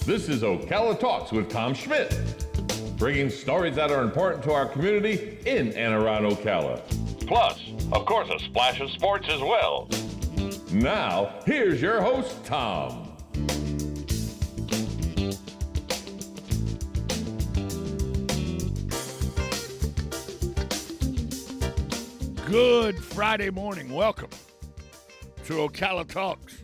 This is Ocala Talks with Tom Schmidt, bringing stories that are important to our community in and around Ocala. Plus, of course, a splash of sports as well. Now, here's your host, Tom. Good Friday morning. Welcome to Ocala Talks.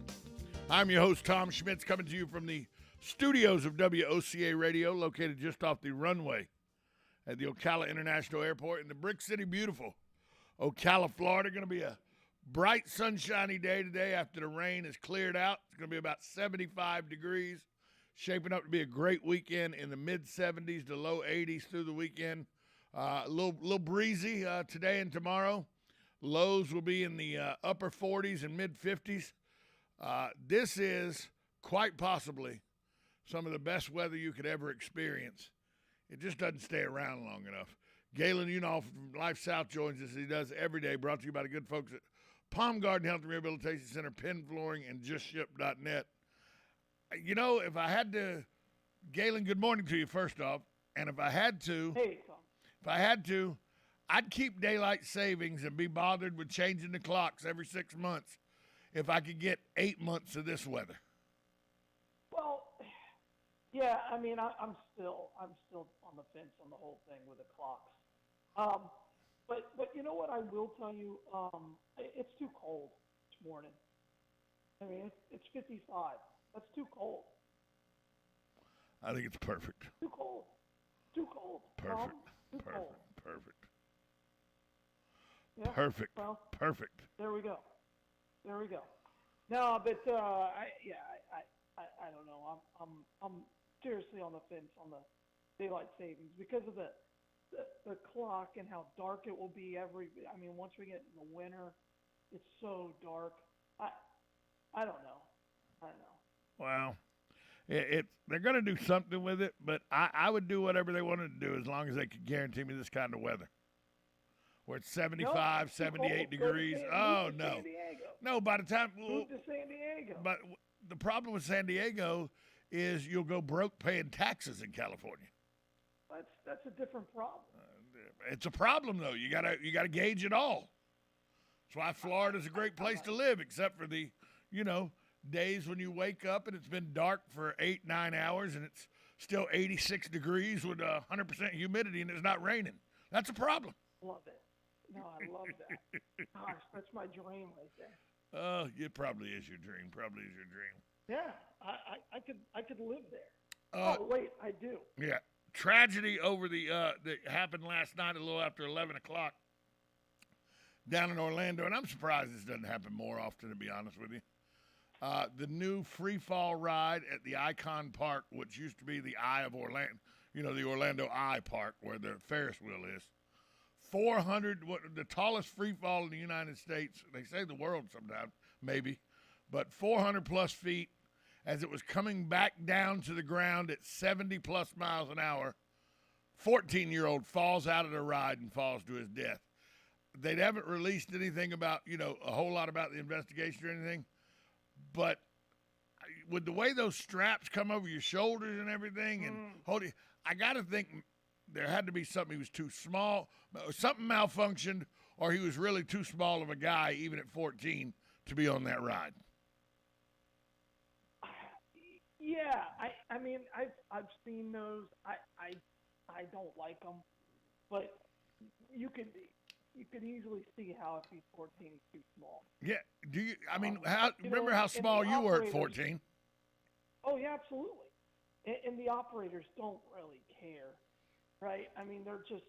I'm your host, Tom Schmitz, coming to you from the studios of WOCA Radio, located just off the runway at the Ocala International Airport in the Brick City, beautiful Ocala, Florida. Going to be a bright, sunshiny day today after the rain has cleared out. It's going to be about 75 degrees, shaping up to be a great weekend in the mid-70s to low 80s through the weekend. A little breezy today and tomorrow. Lows will be in the upper 40s and mid-50s. This is quite possibly some of the best weather you could ever experience. It just doesn't stay around long enough. Galen Unall from Life South joins us. He does every day, brought to you by the good folks at Palm Garden Health and Rehabilitation Center, Penn Flooring, and JustShip.net. You know, if I had to, Galen, good morning to you first off, and if I had to, Hey, Tom. if I had to, I'd keep daylight savings and be bothered with changing the clocks every 6 months if I could get 8 months of this weather. Well, yeah, I mean, I'm still on the fence on the whole thing with the clocks. But you know what I will tell you? It's too cold this morning. I mean, it's 55. That's too cold. I think it's perfect. Too cold. Too cold. Perfect. Too Perfect. cold. Perfect. Yeah, Perfect. well, Perfect. there we go. No, but I don't know. I'm seriously on the fence on the daylight savings because of the clock and how dark it will be once we get in the winter, it's so dark. I don't know. Well, they're going to do something with it, but I would do whatever they wanted to do as long as they could guarantee me this kind of weather. Where it's 75, 78 degrees. Oh, no. No, by the time. Move to San Diego. But the problem with San Diego is you'll go broke paying taxes in California. That's a different problem. It's a problem, though. You gotta gauge it all. That's why Florida's a great place to live, except for the, days when you wake up and it's been dark for 8-9 hours and it's still 86 degrees with 100% humidity and it's not raining. That's a problem. Love it. No, I love that. Gosh, that's my dream right there. Oh, it probably is your dream. Yeah, I could live there. Wait, I do. Yeah. Tragedy over that happened last night a little after 11 o'clock down in Orlando, and I'm surprised this doesn't happen more often, to be honest with you. The new free fall ride at the Icon Park, which used to be the Eye of Orlando, the Orlando Eye Park where the Ferris wheel is. 400, the tallest free fall in the United States, they say the world sometimes, maybe, but 400 plus feet. As it was coming back down to the ground at 70 plus miles an hour, 14-year-old falls out of the ride and falls to his death. They haven't released anything about, a whole lot about the investigation or anything, but with the way those straps come over your shoulders and everything and holding, I got to think there had to be something. He was too small, something malfunctioned, or he was really too small of a guy, even at 14, to be on that ride. Yeah, I mean, I've seen those. I don't like them, but you could easily see how if he's 14, he's too small. Yeah. Do you? I mean, remember how small you were at 14? Oh yeah, absolutely. And the operators don't really care, right? I mean, they're just.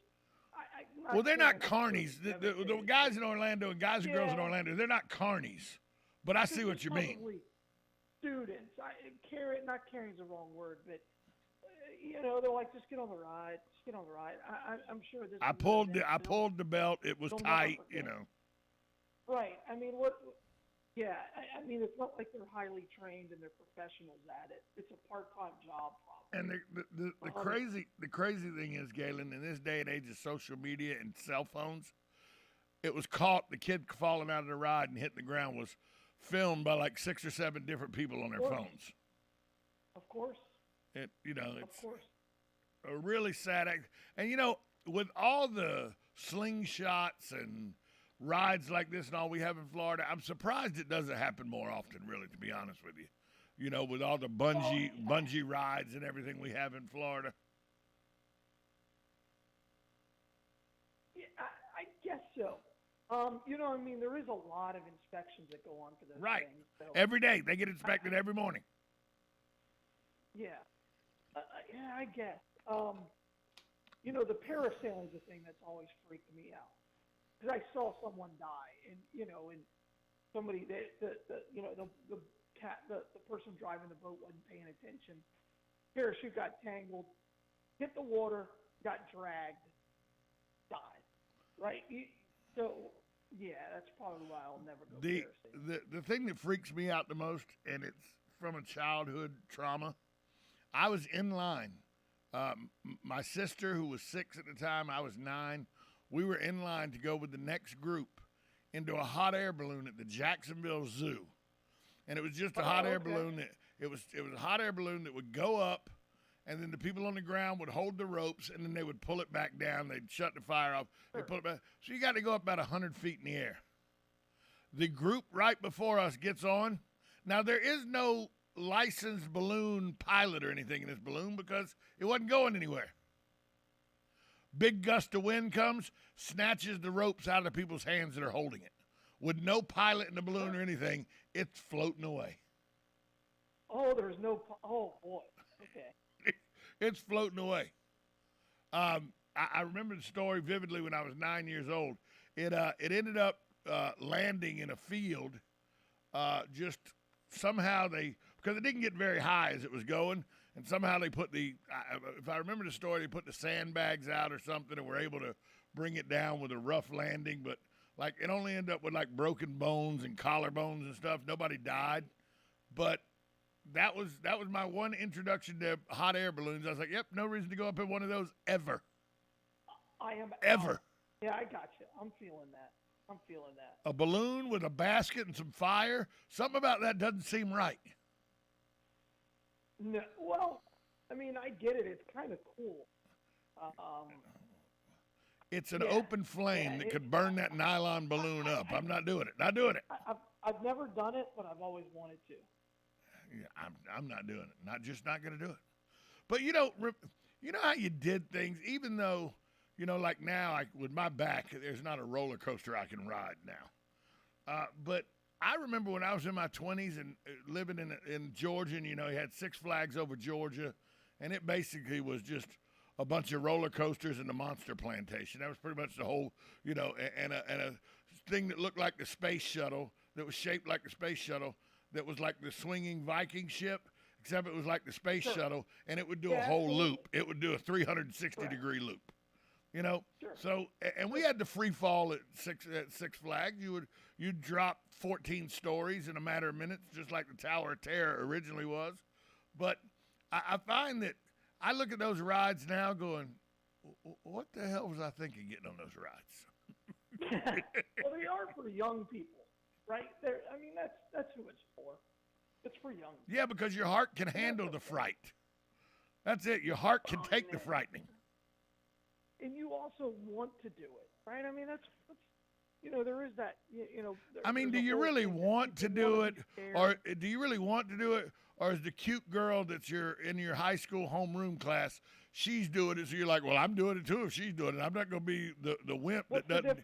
Well, they're not carnies. The guys in Orlando and guys and girls in Orlando, they're not carnies. But I see what you mean. Students, not caring is the wrong word, but they're like, just get on the ride. I'm sure this. I pulled the belt. It was tight, Right. I mean, what? Yeah. I mean, it's not like they're highly trained and they're professionals at it. It's a part-time job, probably. And the crazy thing is, Galen, in this day and age of social media and cell phones, it was caught. The kid falling out of the ride and hitting the ground was filmed by like 6 or 7 different people on their phones. Of course. Of It's course. a really sad act. And with all the slingshots and rides like this and all we have in Florida, I'm surprised it doesn't happen more often, really, to be honest with you. With all the bungee rides and everything we have in Florida. Yeah, I guess so. There is a lot of inspections that go on for those Right. things. So, Every day. They get inspected every morning. yeah. Yeah, I guess. The parasailing's the thing that's always freaked me out. Because I saw someone die, and somebody, the person driving the boat wasn't paying attention. Parachute got tangled, hit the water, got dragged, died. Right? So, yeah, that's probably why I'll never go parasailing. The thing that freaks me out the most, and it's from a childhood trauma, I was in line. My sister, who was 6 at the time, I was 9. We were in line to go with the next group into a hot air balloon at the Jacksonville Zoo, and it was just a hot air balloon. It was a hot air balloon that would go up, and then the people on the ground would hold the ropes, and then they would pull it back down. They'd shut the fire off. Sure. They'd pull it back. So you got to go up about 100 feet in the air. The group right before us gets on. Now, there is no licensed balloon pilot or anything in this balloon because it wasn't going anywhere. Big gust of wind comes, snatches the ropes out of the people's hands that are holding it. With no pilot in the balloon or anything, it's floating away. Oh, there's no. Oh boy. Okay. It's floating away. I remember the story vividly when I was 9 years old. It ended up landing in a field. Just somehow because it didn't get very high as it was going, and somehow they put if I remember the story, they put the sandbags out or something and were able to bring it down with a rough landing. But it only ended up with broken bones and collarbones and stuff. Nobody died, but that was my one introduction to hot air balloons. I was like, yep, no reason to go up in one of those ever. I am ever. Yeah, I got you. I'm feeling that. A balloon with a basket and some fire. Something about that doesn't seem right. No, well, I get it. It's kind of cool. It's an open flame that could burn that nylon balloon up. I'm not doing it. I've never done it, but I've always wanted to. Yeah, I'm not doing it. Not going to do it. But you know how you did things, even though, like now with my back, there's not a roller coaster I can ride now. But I remember when I was in my 20s and living in Georgia, and you had Six Flags over Georgia, and it basically was just a bunch of roller coasters and the Monster Plantation. That was pretty much the whole, and a thing that looked like the space shuttle, that was shaped like the space shuttle, that was like the swinging Viking ship, except it was like the space shuttle, and it would do a whole loop. It would do a 360-degree loop. Sure. So, and we had the free fall at Six Flags. You'd drop 14 stories in a matter of minutes, just like the Tower of Terror originally was. But I find that I look at those rides now going, what the hell was I thinking getting on those rides? Well, they are for young people, right? That's who it's for. It's for young people. Yeah, because your heart can handle the fright. That's it. Your heart can take the frightening. And you also want to do it, right? That's there is that, do you really want to do it, or do you really want to do it, or is the cute girl that's in your high school homeroom class, she's doing it, so you're like, well, I'm doing it too if she's doing it. I'm not going to be the wimp that doesn't.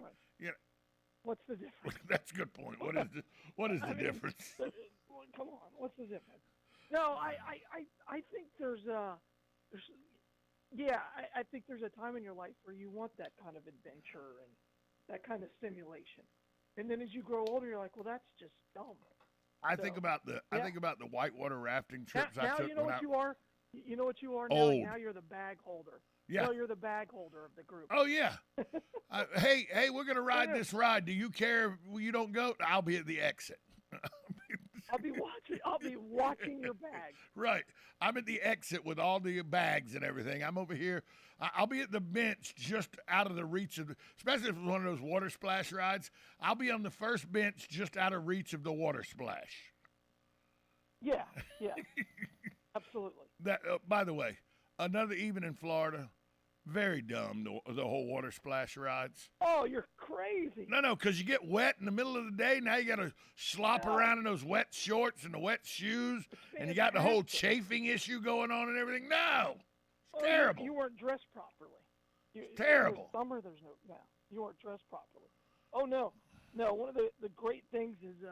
What's the difference? That's a good point. What is the difference? Come on, what's the difference? No, I think I think there's a time in your life where you want that kind of adventure and that kind of stimulation. And then as you grow older, you're like, well, that's just dumb. I think about the whitewater rafting trips I took. You know what you are? You know what you are now? Old. Now you're the bag holder. Yeah. No, you're the bag holder of the group. Oh, yeah. Hey, we're going to ride this ride. Do you care if you don't go? I'll be at the exit. I'll be watching your bag. Right. I'm at the exit with all the bags and everything. I'm over here. I'll be at the bench just out of the reach of especially if it's one of those water splash rides. I'll be on the first bench just out of reach of the water splash. Yeah. Absolutely. By the way, another even in Florida, very dumb, the whole water splash rides. Oh, you're crazy. No, because you get wet in the middle of the day. Now you got to slop around in those wet shorts and the wet shoes, and you got the whole chafing issue going on and everything. No, it's terrible. You weren't dressed properly. Terrible. Summer, there's no. You weren't dressed properly. Oh no. One of the great things is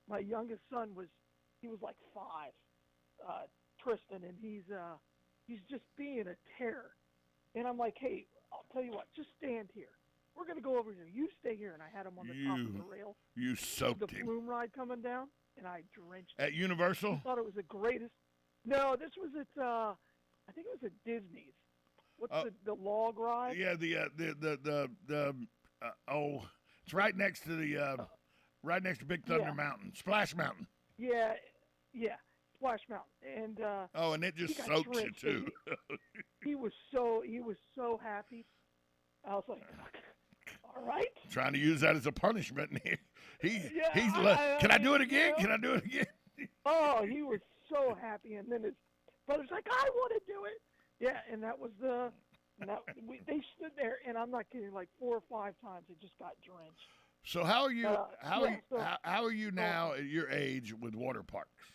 my youngest son was like 5, Tristan, and he's just being a terror. And I'm like, hey, I'll tell you what, just stand here. We're going to go over here. You stay here. And I had him on the top of the rail. You soaked the him. The flume ride coming down, and I drenched him. At Universal? I thought it was the greatest. No, this was at, I think it was at Disney's. What's the log ride? Yeah, it's right next to Big Thunder Mountain, Splash Mountain. Yeah, Splash Mountain, and and it just soaks you too. He was so happy. I was like, all right. Trying to use that as a punishment. Can I do it again? Can I do it again? Oh, he was so happy, and then his brother's like, I want to do it. Yeah, and that was they stood there, and I'm not kidding, like 4 or 5 times it just got drenched. So how are you? How are you now at your age with water parks?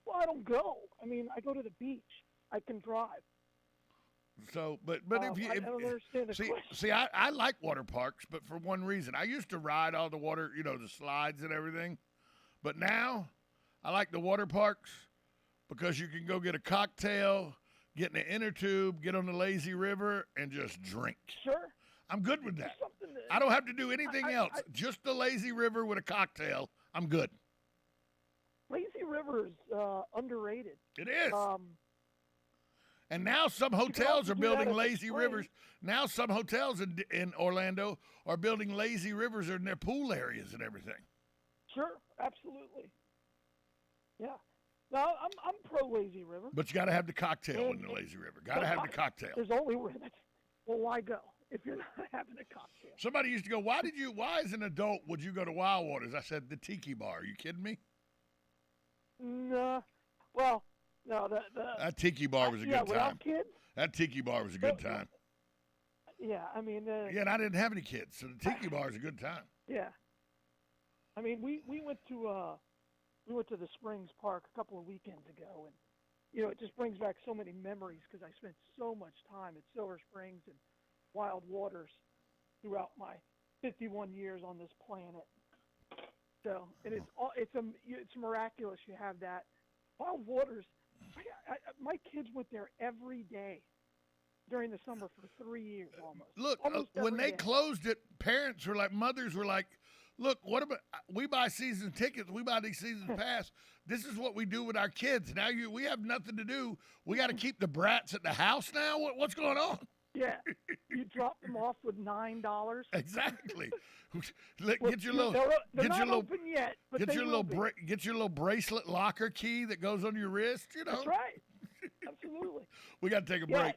Well, I don't go. I mean, I go to the beach. I can drive. So, but if you I don't understand the question. I like water parks, but for one reason. I used to ride all the water, the slides and everything, but now I like the water parks because you can go get a cocktail, get in the inner tube, get on the lazy river, and just drink. Sure. I'm good with that. I don't have to do anything else. Just the lazy river with a cocktail. I'm good. Lazy River is underrated. It is. And now some hotels are building lazy rivers. Now some hotels in Orlando are building lazy rivers in their pool areas and everything. Sure, absolutely. Yeah. No, I'm pro lazy river. But you got to have the cocktail in the lazy river. Got to have the cocktail. There's only well, why go if you're not having a cocktail? Somebody used to go, why as an adult would you go to Wild Waters? I said, the tiki bar. Are you kidding me? No. Well, no. That tiki bar was a good time. Without kids? That tiki bar was a good time. Yeah, I mean. And I didn't have any kids, so the tiki bar is a good time. Yeah. I mean, we went to the Springs Park a couple of weekends ago, and it just brings back so many memories because I spent so much time at Silver Springs and Wild Waters throughout my 51 years on this planet. So it's miraculous you have that. Wild Waters, my kids went there every day during the summer for 3 years almost. Look, when they closed it, mothers were like, look, what about we buy season tickets, we buy these season pass. This is what we do with our kids. Now we have nothing to do. We got to keep the brats at the house now. What's going on? Yeah, you drop them off with $9. Exactly. Get your little bracelet locker key that goes on your wrist. That's right. Absolutely. We got to take a break.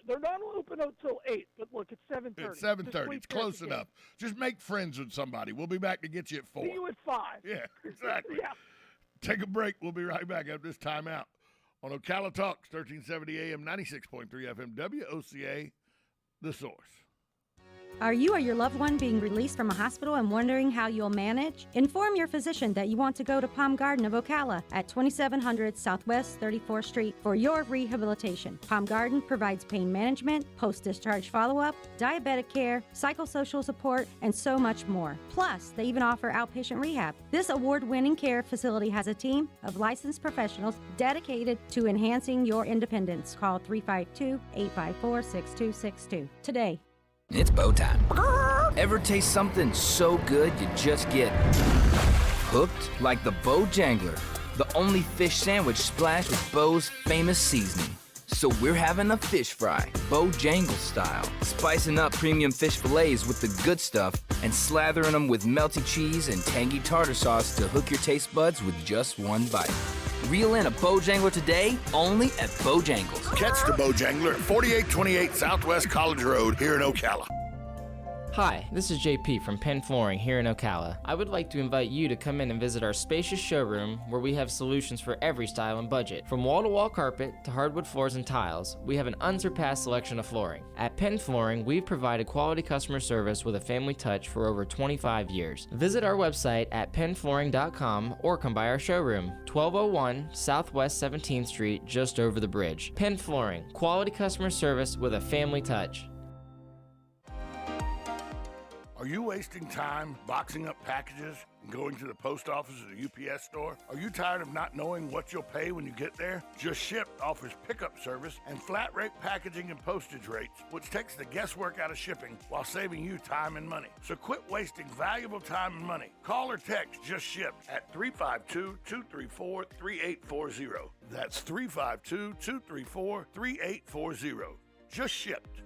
They're not open until 8, but look, it's 7:30. It's 7:30. It's close enough. Just make friends with somebody. We'll be back to get you at 4. See you at 5. Yeah, exactly. Yeah. Take a break. We'll be right back after this timeout on Ocala Talks, 1370 AM, 96.3 FM, WOCA, The Source. Are you or your loved one being released from a hospital and wondering how you'll manage? Inform your physician that you want to go to Palm Garden of Ocala at 2700 Southwest 34th Street for your rehabilitation. Palm Garden provides pain management, post-discharge follow-up, diabetic care, psychosocial support, and so much more. Plus, they even offer outpatient rehab. This award-winning care facility has a team of licensed professionals dedicated to enhancing your independence. Call 352-854-6262 today. It's bow time. Ever taste something so good you just get hooked? Like the Bow Jangler, the only fish sandwich splashed with Bo's famous seasoning. So we're having a fish fry, Bojangle style, spicing up premium fish fillets with the good stuff and slathering them with melty cheese and tangy tartar sauce to hook your taste buds with just one bite. Reel in a Bojangler today, only at Bojangles. Catch the Bojangler at 4828 Southwest College Road here in Ocala. Hi, this is JP from Penn Flooring here in Ocala. I would like to invite you to come in and visit our spacious showroom where we have solutions for every style and budget. From wall-to-wall carpet to hardwood floors and tiles, we have an unsurpassed selection of flooring. At Penn Flooring, we've provided quality customer service with a family touch for over 25 years. Visit our website at pennflooring.com or come by our showroom, 1201 Southwest 17th Street, just over the bridge. Penn Flooring, quality customer service with a family touch. Are you wasting time boxing up packages and going to the post office or the UPS store? Are you tired of not knowing what you'll pay when you get there? Just Ship offers pickup service and flat rate packaging and postage rates, which takes the guesswork out of shipping while saving you time and money. So quit wasting valuable time and money. Call or text Just Ship at 352-234-3840. That's 352-234-3840. Just Shipped.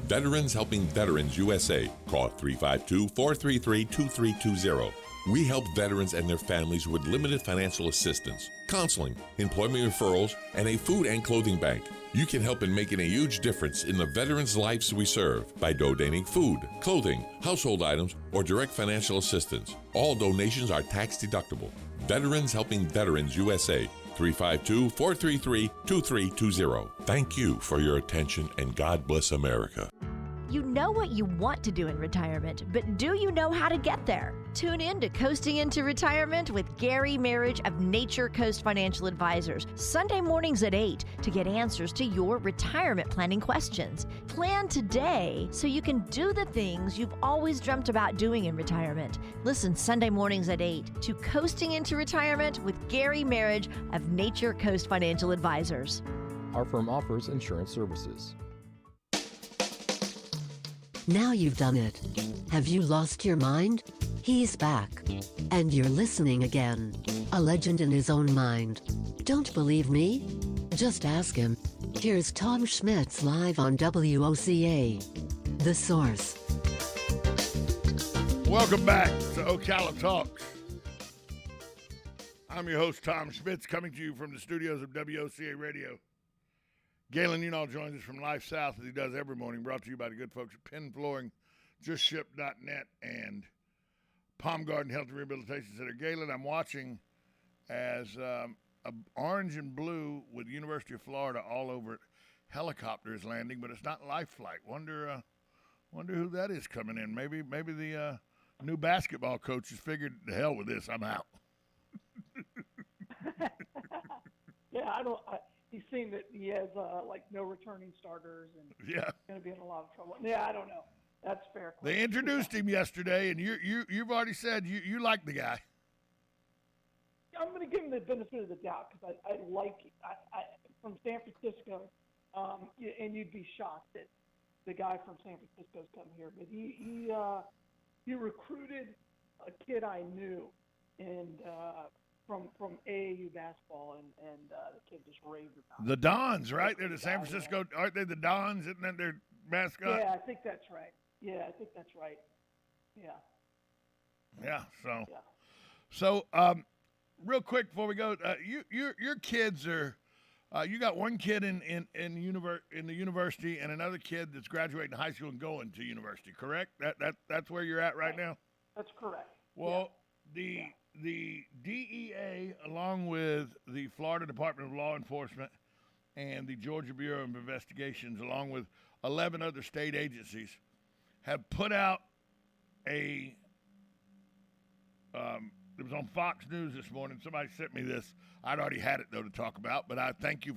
Veterans Helping Veterans USA. Call 352-433-2320. We help veterans and their families with limited financial assistance, counseling, employment referrals, and a food and clothing bank. You can help in making a huge difference in the veterans' lives we serve by donating food, clothing, household items, or direct financial assistance. All donations are tax deductible. Veterans Helping Veterans USA. 352-433-2320. Thank you for your attention, and God bless America. You know what you want to do in retirement, but do you know how to get there? Tune in to Coasting into Retirement with Gary Marriage of Nature Coast Financial Advisors, Sunday mornings at 8 to get answers to your retirement planning questions. Plan today so you can do the things you've always dreamt about doing in retirement. Listen Sunday mornings at 8 to Coasting into Retirement with Gary Marriage of Nature Coast Financial Advisors. Our firm offers insurance services. Now you've done it. Have you lost your mind? He's back. And you're listening again. A legend in his own mind. Don't believe me? Just ask him. Here's Tom Schmitz live on WOCA. The Source. Welcome back to Ocala Talks. I'm your host, Tom Schmitz, coming to you from the studios of WOCA Radio. Galen Unall joins us from Life South, as he does every morning, brought to you by the good folks at Penn Flooring, JustShip.net, and Palm Garden Health and Rehabilitation Center. Galen, I'm watching as a orange and blue with University of Florida all over it. Helicopter is landing, but it's not life flight. Wonder who that is coming in. Maybe the new basketball coach has figured, the hell with this, I'm out. Yeah, he's seen that he has no returning starters and going to be in a lot of trouble. Yeah, I don't know. That's fair. They introduced him yesterday, and you've already said you like the guy. I'm going to give him the benefit of the doubt because I like it. I from San Francisco, and you'd be shocked that the guy from San Francisco's come here, but he recruited a kid I knew, and from AAU basketball, and the kid just raved about it. The Dons, right? They're the San Francisco, aren't they the Dons? Isn't that their mascot? Yeah, I think that's right. Yeah. So, real quick before we go, your kids are, you got one kid in the university and another kid that's graduating high school and going to university, correct? That's where you're at right now? That's correct. Well, the DEA, along with the Florida Department of Law Enforcement and the Georgia Bureau of Investigations, along with 11 other state agencies, have put out it was on Fox News this morning. Somebody sent me this. I'd already had it, though, to talk about, but I thank you,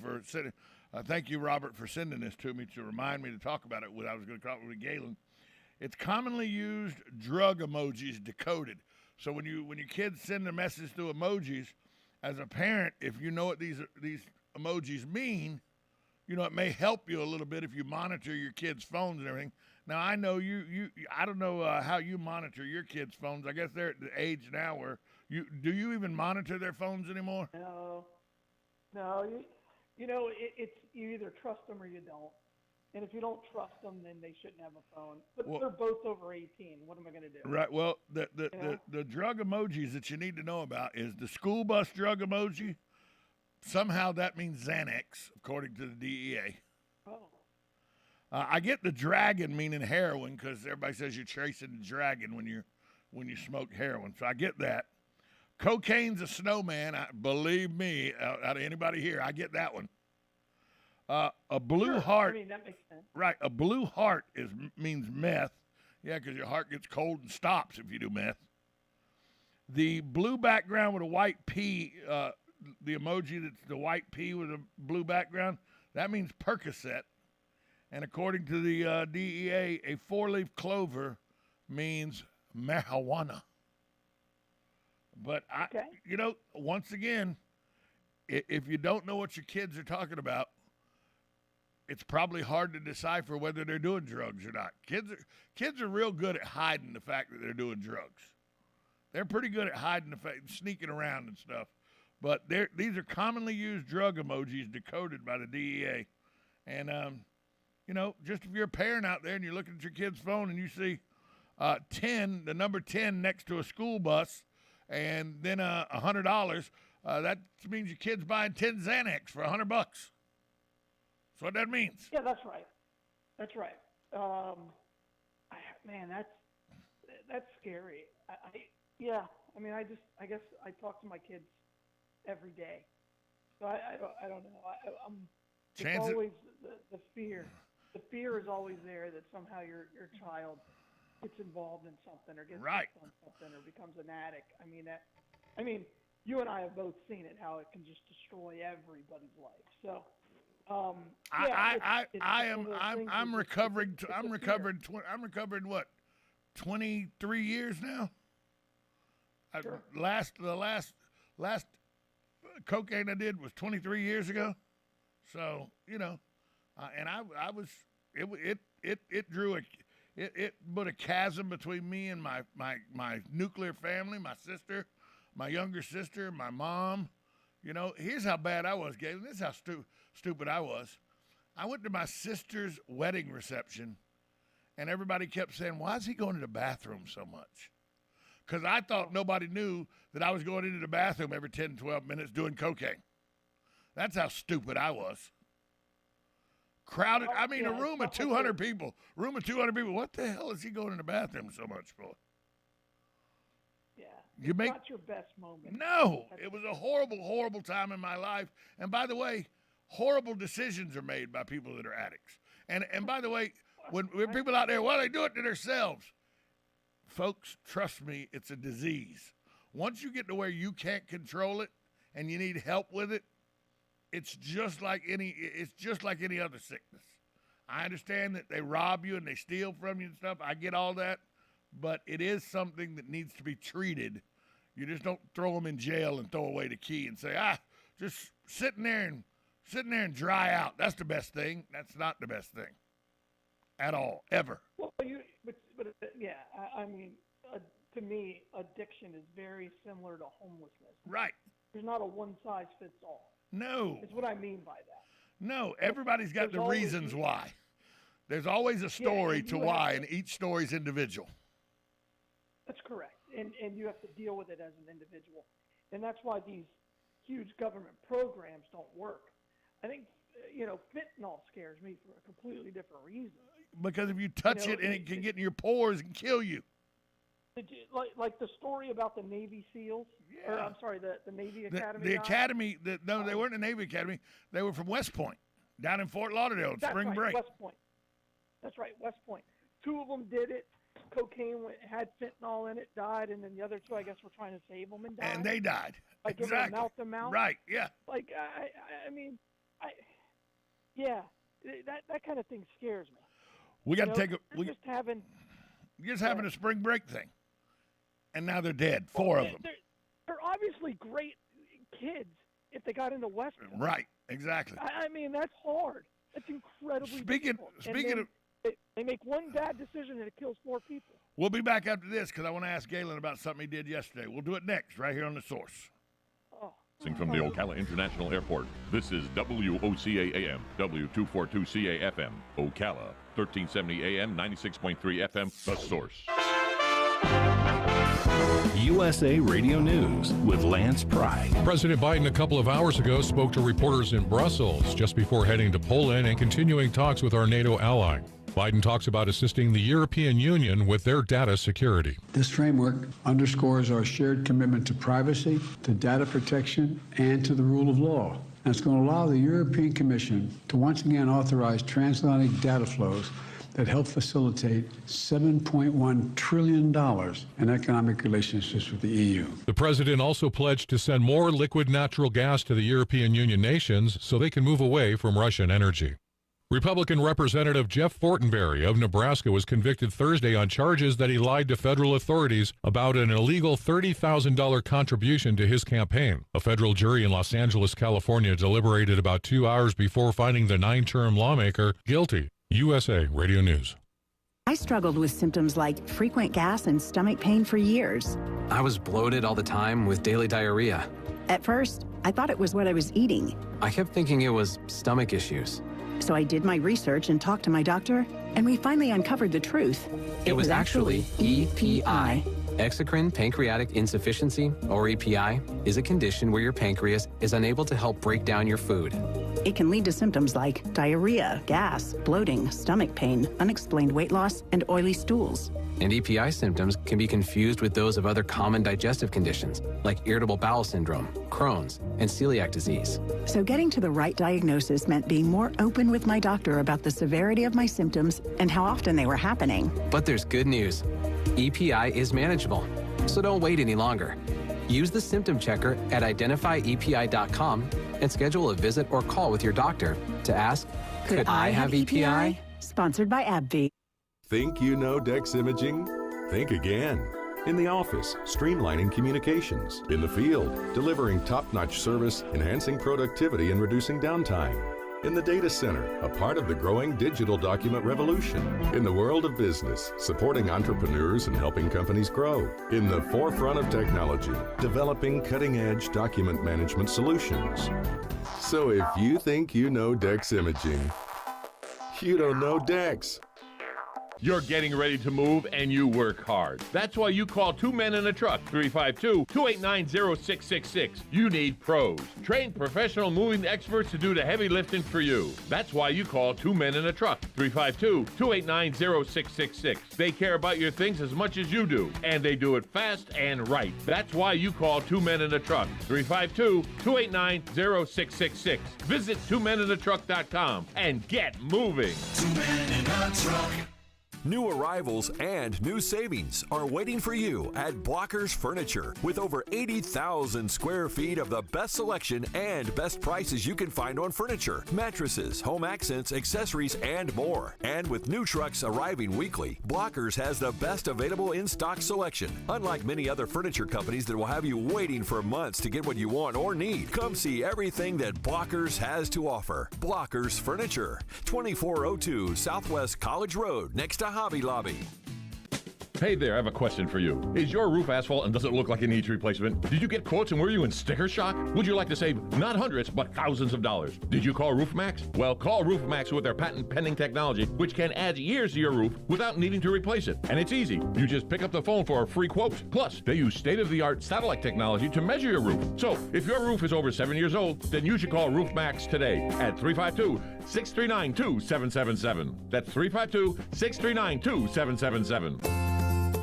Robert, for sending this to me to remind me to talk about it when I was going to talk with Galen. It's commonly used drug emojis decoded. So when your kids send a message through emojis, as a parent, if you know what these emojis mean, it may help you a little bit if you monitor your kids' phones and everything. Now, I know I don't know how you monitor your kids' phones. I guess they're at the age now where do you even monitor their phones anymore? No. It's you either trust them or you don't. And if you don't trust them, then they shouldn't have a phone. But they're both over 18. What am I going to do? Right. Well, the drug emojis that you need to know about is the school bus drug emoji. Somehow that means Xanax, according to the DEA. Oh. I get the dragon meaning heroin because everybody says you're chasing the dragon when you smoke heroin. So I get that. Cocaine's a snowman. Believe me, out of anybody here, I get that one. A blue heart. I mean, that makes sense. Right. A blue heart means meth. Yeah, because your heart gets cold and stops if you do meth. The blue background with a white P, the emoji that's the white P with a blue background, that means Percocet. And according to the DEA, a four-leaf clover means marijuana. But, once again, if you don't know what your kids are talking about, it's probably hard to decipher whether they're doing drugs or not. Kids are real good at hiding the fact that they're doing drugs. They're pretty good at hiding the fact, sneaking around and stuff. But these are commonly used drug emojis decoded by the DEA. And, just if you're a parent out there and you're looking at your kid's phone and you see 10, the number 10 next to a school bus, and then $100, that means your kid's buying 10 Xanax for $100. That's what that means. Yeah, that's right. That's right. Man, that's scary. I guess I talk to my kids every day, so I don't know. It's always the fear. The fear is always there that somehow your child gets involved in something or gets hooked on something or becomes an addict. I mean, you and I have both seen it, how it can just destroy everybody's life. So, I'm recovering. I'm recovering what, 23 years now. Sure. The last cocaine I did was 23 years ago. So and I was it drew it put a chasm between me and my nuclear family, my sister, my younger sister, my mom. Here's how bad I was, Galen. This is how stupid I was. I went to my sister's wedding reception, and everybody kept saying, "Why is he going to the bathroom so much?" Because I thought nobody knew that I was going into the bathroom every 10, 12 minutes doing cocaine. That's how stupid I was. Crowded. A room of 200 people. What the hell is he going in the bathroom so much for? Yeah. Not your best moment. No. It was a horrible, horrible time in my life. And by the way, horrible decisions are made by people that are addicts. And by the way, when people out there, they do it to themselves. Folks, trust me, it's a disease. Once you get to where you can't control it and you need help with it, it's just like any other sickness. I understand that they rob you and they steal from you and stuff. I get all that, but it is something that needs to be treated. You just don't throw them in jail and throw away the key and say, just sitting there and dry out. That's the best thing. That's not the best thing at all, ever. Well, to me, addiction is very similar to homelessness. Right. There's not a one-size-fits-all. No. Is what I mean by that. No, everybody's got the reasons why. There's always a story to why, and each story's individual. That's correct. And you have to deal with it as an individual. And that's why these huge government programs don't work. I think, fentanyl scares me for a completely different reason. Because if you touch it and it can get in your pores and kill you. Like the story about the Navy SEALs? Yeah. Or, I'm sorry, the Navy Academy The guys? Academy, they weren't the Navy Academy. They were from West Point, down in Fort Lauderdale, spring break. West Point. That's right, West Point. 2 of them did it. Cocaine had fentanyl in it, died, and then the other 2, I guess, were trying to save them and died. And they died. Like exactly. Mouth to mouth. Right, yeah. Like, that kind of thing scares me. We got to take a... We're just having a spring break thing. And now they're dead, 4 of them. They're obviously great kids if they got into West Point. Right, exactly. That's hard. That's incredibly difficult. Speaking of... They make one bad decision and it kills 4 people. We'll be back after this because I want to ask Galen about something he did yesterday. We'll do it next, right here on The Source. From the Ocala International Airport, this is WOCA AM, W242CA FM, Ocala, 1370 AM, 96.3 FM, The Source. USA Radio News with Lance Pry. President Biden a couple of hours ago spoke to reporters in Brussels just before heading to Poland and continuing talks with our NATO ally. Biden talks about assisting the European Union with their data security. This framework underscores our shared commitment to privacy, to data protection, and to the rule of law. And it's going to allow the European Commission to once again authorize transatlantic data flows that help facilitate $7.1 trillion in economic relationships with the EU. The president also pledged to send more liquid natural gas to the European Union nations so they can move away from Russian energy. Republican Representative Jeff Fortenberry of Nebraska was convicted Thursday on charges that he lied to federal authorities about an illegal $30,000 contribution to his campaign. A federal jury in Los Angeles, California deliberated about 2 hours before finding the 9-term lawmaker guilty. USA Radio News. I struggled with symptoms like frequent gas and stomach pain for years. I was bloated all the time with daily diarrhea. At first, I thought it was what I was eating. I kept thinking it was stomach issues. So I did my research and talked to my doctor, and we finally uncovered the truth. It was actually EPI. Exocrine pancreatic insufficiency, or EPI, is a condition where your pancreas is unable to help break down your food. It can lead to symptoms like diarrhea, gas, bloating, stomach pain, unexplained weight loss, and oily stools. And EPI symptoms can be confused with those of other common digestive conditions, like irritable bowel syndrome, Crohn's, and celiac disease. So getting to the right diagnosis meant being more open with my doctor about the severity of my symptoms and how often they were happening. But there's good news. EPI is manageable, so don't wait any longer. Use the symptom checker at identifyepi.com and schedule a visit or call with your doctor to ask, could I have EPI? Sponsored by AbbVie. Think you know Dex Imaging? Think again. In the office, streamlining communications. In the field, delivering top-notch service, enhancing productivity and reducing downtime. In the data center, a part of the growing digital document revolution. In the world of business, supporting entrepreneurs and helping companies grow. In the forefront of technology, developing cutting-edge document management solutions. So if you think you know Dex Imaging, you don't know Dex. You're getting ready to move and you work hard. That's why you call Two Men in a Truck, 352-289-0666. You need pros. Trained professional moving experts to do the heavy lifting for you. That's why you call Two Men in a Truck, 352-289-0666. They care about your things as much as you do, and they do it fast and right. That's why you call Two Men in a Truck, 352-289-0666. Visit twomeninatruck.com and get moving. Two Men in a Truck. New arrivals and new savings are waiting for you at Blockers Furniture. With over 80,000 square feet of the best selection and best prices you can find on furniture, mattresses, home accents, accessories, and more. And with new trucks arriving weekly, Blockers has the best available in-stock selection. Unlike many other furniture companies that will have you waiting for months to get what you want or need, come see everything that Blockers has to offer. Blockers Furniture, 2402 Southwest College Road, next to Hobby Lobby. Hey there, I have a question for you. Is your roof asphalt and does it look like it needs replacement? Did you get quotes and were you in sticker shock? Would you like to save not hundreds, but thousands of dollars? Did you call RoofMax? Well, call RoofMax with their patent-pending technology, which can add years to your roof without needing to replace it. And it's easy. You just pick up the phone for a free quote. Plus, they use state-of-the-art satellite technology to measure your roof. So, if your roof is over 7 years old, then you should call RoofMax today at 352-639-2777. That's 352-639-2777.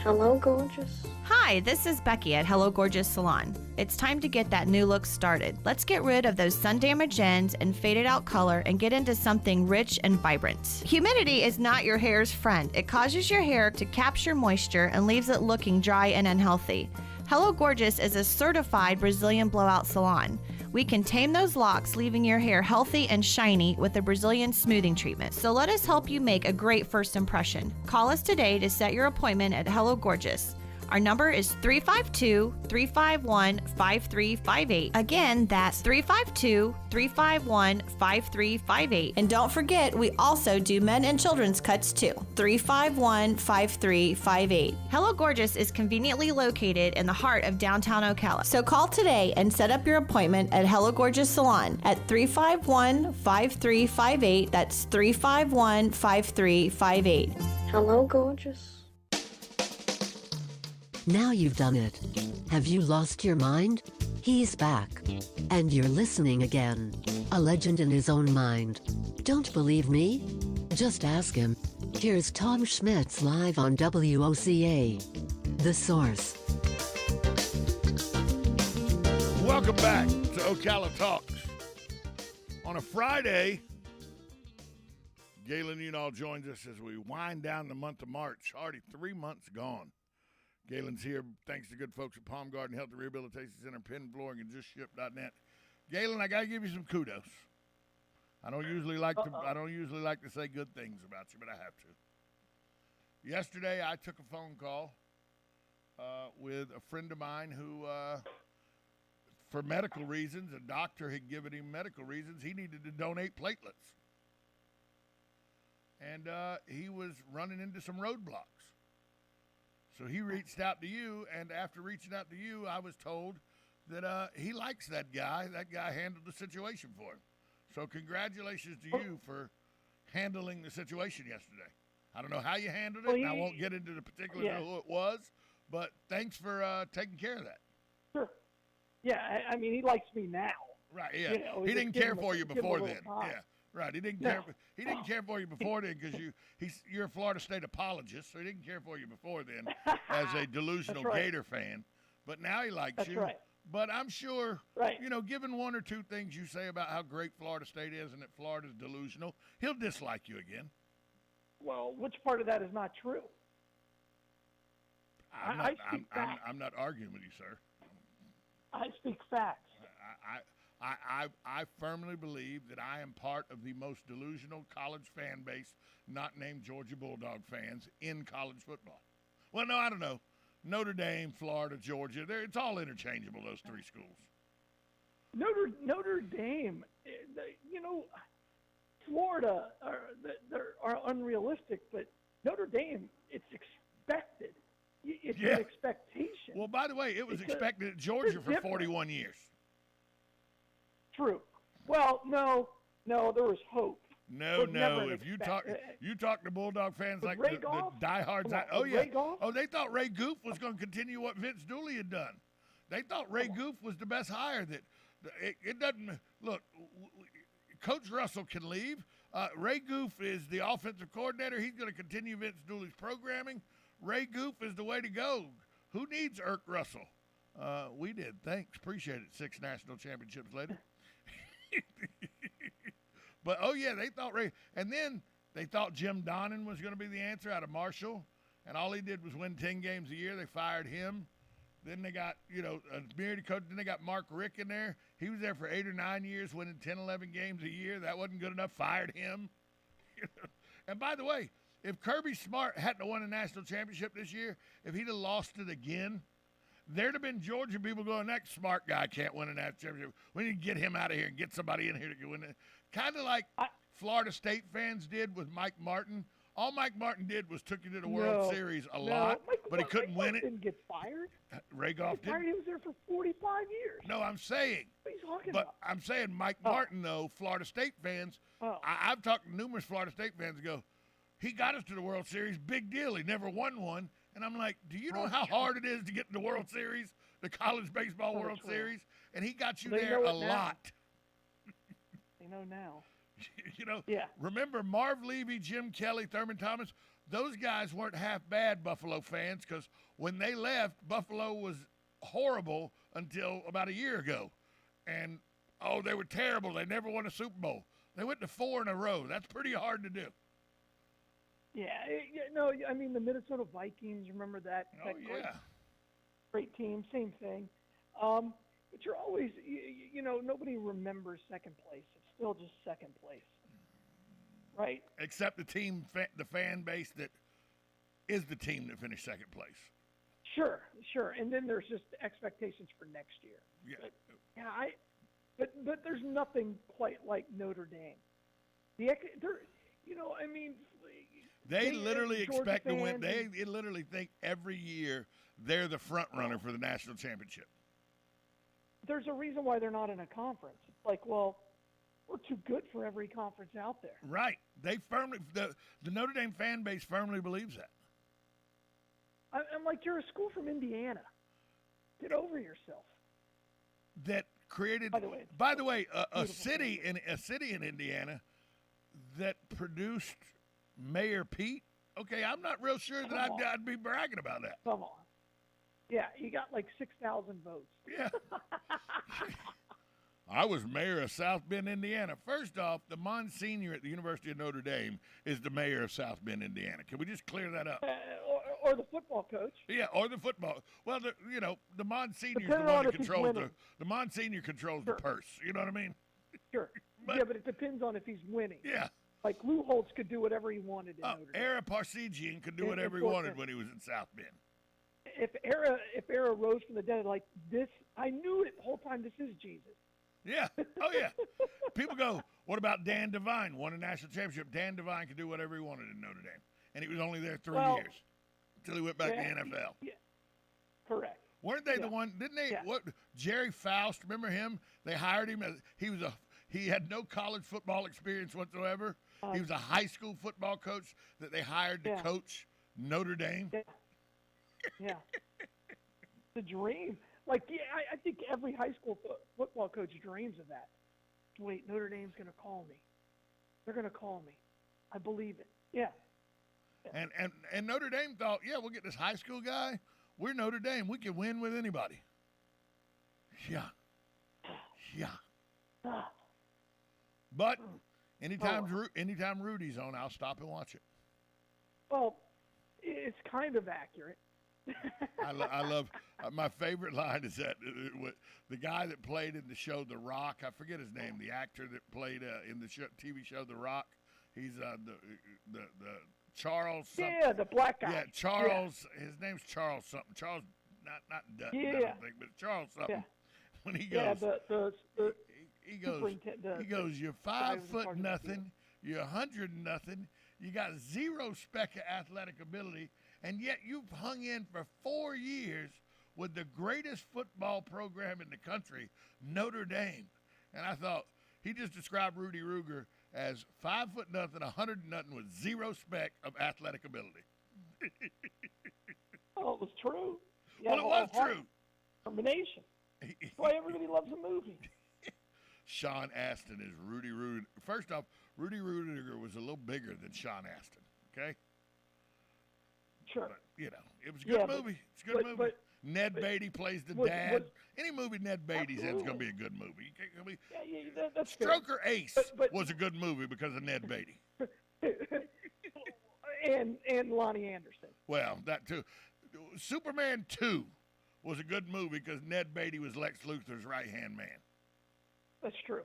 Hello, gorgeous. Hi, this is Becky at Hello Gorgeous Salon. It's time to get that new look started. Let's get rid of those sun-damaged ends and faded out color and get into something rich and vibrant. Humidity is not your hair's friend. It causes your hair to capture moisture and leaves it looking dry and unhealthy. Hello Gorgeous is a certified Brazilian blowout salon. We can tame those locks, leaving your hair healthy and shiny with a Brazilian smoothing treatment. So let us help you make a great first impression. Call us today to set your appointment at Hello Gorgeous. Our number is 352-351-5358. Again, that's 352-351-5358. And don't forget, we also do men and children's cuts too. 351-5358. Hello Gorgeous is conveniently located in the heart of downtown Ocala. So call today and set up your appointment at Hello Gorgeous Salon at 351-5358. That's 351-5358. Hello, gorgeous. Now you've done it. Have you lost your mind? He's back. And you're listening again. A legend in his own mind. Don't believe me? Just ask him. Here's Tom Schmitz live on WOCA. The Source. Welcome back to Ocala Talks. On a Friday, Galen Unall joins us as we wind down the month of March. Already 3 months gone. Galen's here thanks to good folks at Palm Garden Health and Rehabilitation Center, Penn Flooring, and JustShip.net. Galen, I gotta give you some kudos. I don't usually like to say good things about you, but I have to. Yesterday, I took a phone call with a friend of mine who, for medical reasons, a doctor had given him medical reasons, he needed to donate platelets. And he was running into some roadblocks. So he reached out to you, and after reaching out to you, I was told that he likes that guy. That guy handled the situation for him. So congratulations to you for handling the situation yesterday. I don't know how you handled it, and I won't get into the particulars of who it was, but thanks for taking care of that. Sure. Yeah, I mean, he likes me now. Right, yeah. You know, he didn't care for you before then. Time. Yeah. Right, he didn't care. He didn't care for you before then because you're a Florida State apologist, so he didn't care for you before then as a delusional Gator fan. But now he likes you. Right. But I'm sure, given one or two things you say about how great Florida State is and that Florida's delusional, he'll dislike you again. Well, which part of that is not true? I'm not arguing with you, sir. I speak facts. I firmly believe that I am part of the most delusional college fan base, not named Georgia Bulldog fans, in college football. Well, no, I don't know. Notre Dame, Florida, Georgia, it's all interchangeable, those three schools. Notre Dame, Florida are unrealistic, but Notre Dame, it's expected. It's an expectation. Well, by the way, it was expected at Georgia for 41 years. True. Well, no, there was hope. No. If you talk to Bulldog fans like the diehards, they thought Ray Goof was going to continue what Vince Dooley had done. They thought Ray Goof was the best hire. It doesn't look. Coach Russell can leave. Ray Goof is the offensive coordinator. He's going to continue Vince Dooley's programming. Ray Goof is the way to go. Who needs Irk Russell? We did. Thanks. Appreciate it. 6 national championships later. But, they thought Ray. And then they thought Jim Donnan was going to be the answer out of Marshall. And all he did was win 10 games a year. They fired him. Then they got, a myriad coach. Then they got Mark Rick in there. He was there for 8 or 9 years, winning 10, 11 games a year. That wasn't good enough. Fired him. And by the way, if Kirby Smart hadn't won a national championship this year, if he'd have lost it again, there'd have been Georgia people going, that Smart guy can't win a national championship. We need to get him out of here and get somebody in here to win it. Kind of like Florida State fans did with Mike Martin. All Mike Martin did was took you to the World Series a lot, but he couldn't win it. Didn't get fired. Ray Goff didn't. He was there for 45 years. No, I'm saying. What are you talking about? I'm saying Mike Martin, though, Florida State fans, I've talked to numerous Florida State fans who go, he got us to the World Series, big deal. He never won one. And I'm like, do you know how hard it is to get to the World Series, the college baseball World Series? And he got you there a lot. They know now. Remember Marv Levy, Jim Kelly, Thurman Thomas? Those guys weren't half bad Buffalo fans because when they left, Buffalo was horrible until about a year ago. And, they were terrible. They never won a Super Bowl. They went to 4 in a row. That's pretty hard to do. I mean, the Minnesota Vikings, remember that? Great team, same thing. But you're always, nobody remembers second place. It's still just second place, right? Except the team, the fan base that is the team that finished second place. Sure. And then there's just expectations for next year. But there's nothing quite like Notre Dame. They literally expect to win. They literally think every year they're the front runner for the national championship. There's a reason why they're not in a conference. It's like, well, we're too good for every conference out there. Right. They firmly, the Notre Dame fan base firmly believes that. I'm like, you're a school from Indiana. Get over yourself. That created, by the way, a city in Indiana that produced Mayor Pete. Okay, I'm not real sure that I'd be bragging about that. Come on. Yeah, you got like 6,000 votes. Yeah. I was mayor of South Bend, Indiana. First off, the Monsignor at the University of Notre Dame is the mayor of South Bend, Indiana. Can we just clear that up? Or the football coach. Yeah, or the football. Well, the Monsignor is the one that controls the Monsignor controls the purse. You know what I mean? Sure. But it depends on if he's winning. Yeah. Like Lou Holtz could do whatever he wanted in Notre Dame. Ara Parsegian could do whatever he wanted when he was in South Bend. If Ara rose from the dead like this, I knew it the whole time. This is Jesus. Yeah. Oh, yeah. People go, what about Dan Devine? Won a national championship. Dan Devine could do whatever he wanted in Notre Dame. And he was only there 3 years until he went back to the NFL. Yeah. Correct. Weren't they the one, didn't they, Jerry Faust, remember him? They hired him as, he had no college football experience whatsoever. He was a high school football coach that they hired to coach Notre Dame. Yeah. The dream. Like, I think every high school football coach dreams of that. Wait, Notre Dame's going to call me. They're going to call me. I believe it. Yeah. And Notre Dame thought, we'll get this high school guy. We're Notre Dame. We can win with anybody. Yeah. But anytime Rudy's on, I'll stop and watch it. Well, it's kind of accurate. I love my favorite line is that the guy that played in the show The Rock, I forget his name, the actor that played in the TV show The Rock. He's the Charles something. Yeah, the black guy. Yeah, Charles. Yeah. His name's Charles something. Charles, not Dutton, I don't think, but Charles something. Yeah. When he goes, he goes, you're 5'0" nothing, you're 100 nothing, you got zero speck of athletic ability, and yet you've hung in for 4 years with the greatest football program in the country, Notre Dame. And I thought, he just described Rudy Ruger as 5'0" nothing, 100 nothing with zero speck of athletic ability. Oh, it was true. Well, it was true. Determination. That's why everybody loves the movie. Sean Astin is Rudy Ruger. First off, Rudy Rudiger was a little bigger than Sean Astin, okay? Sure. But, it was a good movie. It's a good movie. But, Ned Beatty plays the dad. Any movie Ned Beatty's in is going to be a good movie. That's Stroker Ace was a good movie because of Ned Beatty. and Lonnie Anderson. Well, that too. Superman 2 was a good movie because Ned Beatty was Lex Luthor's right-hand man. That's true.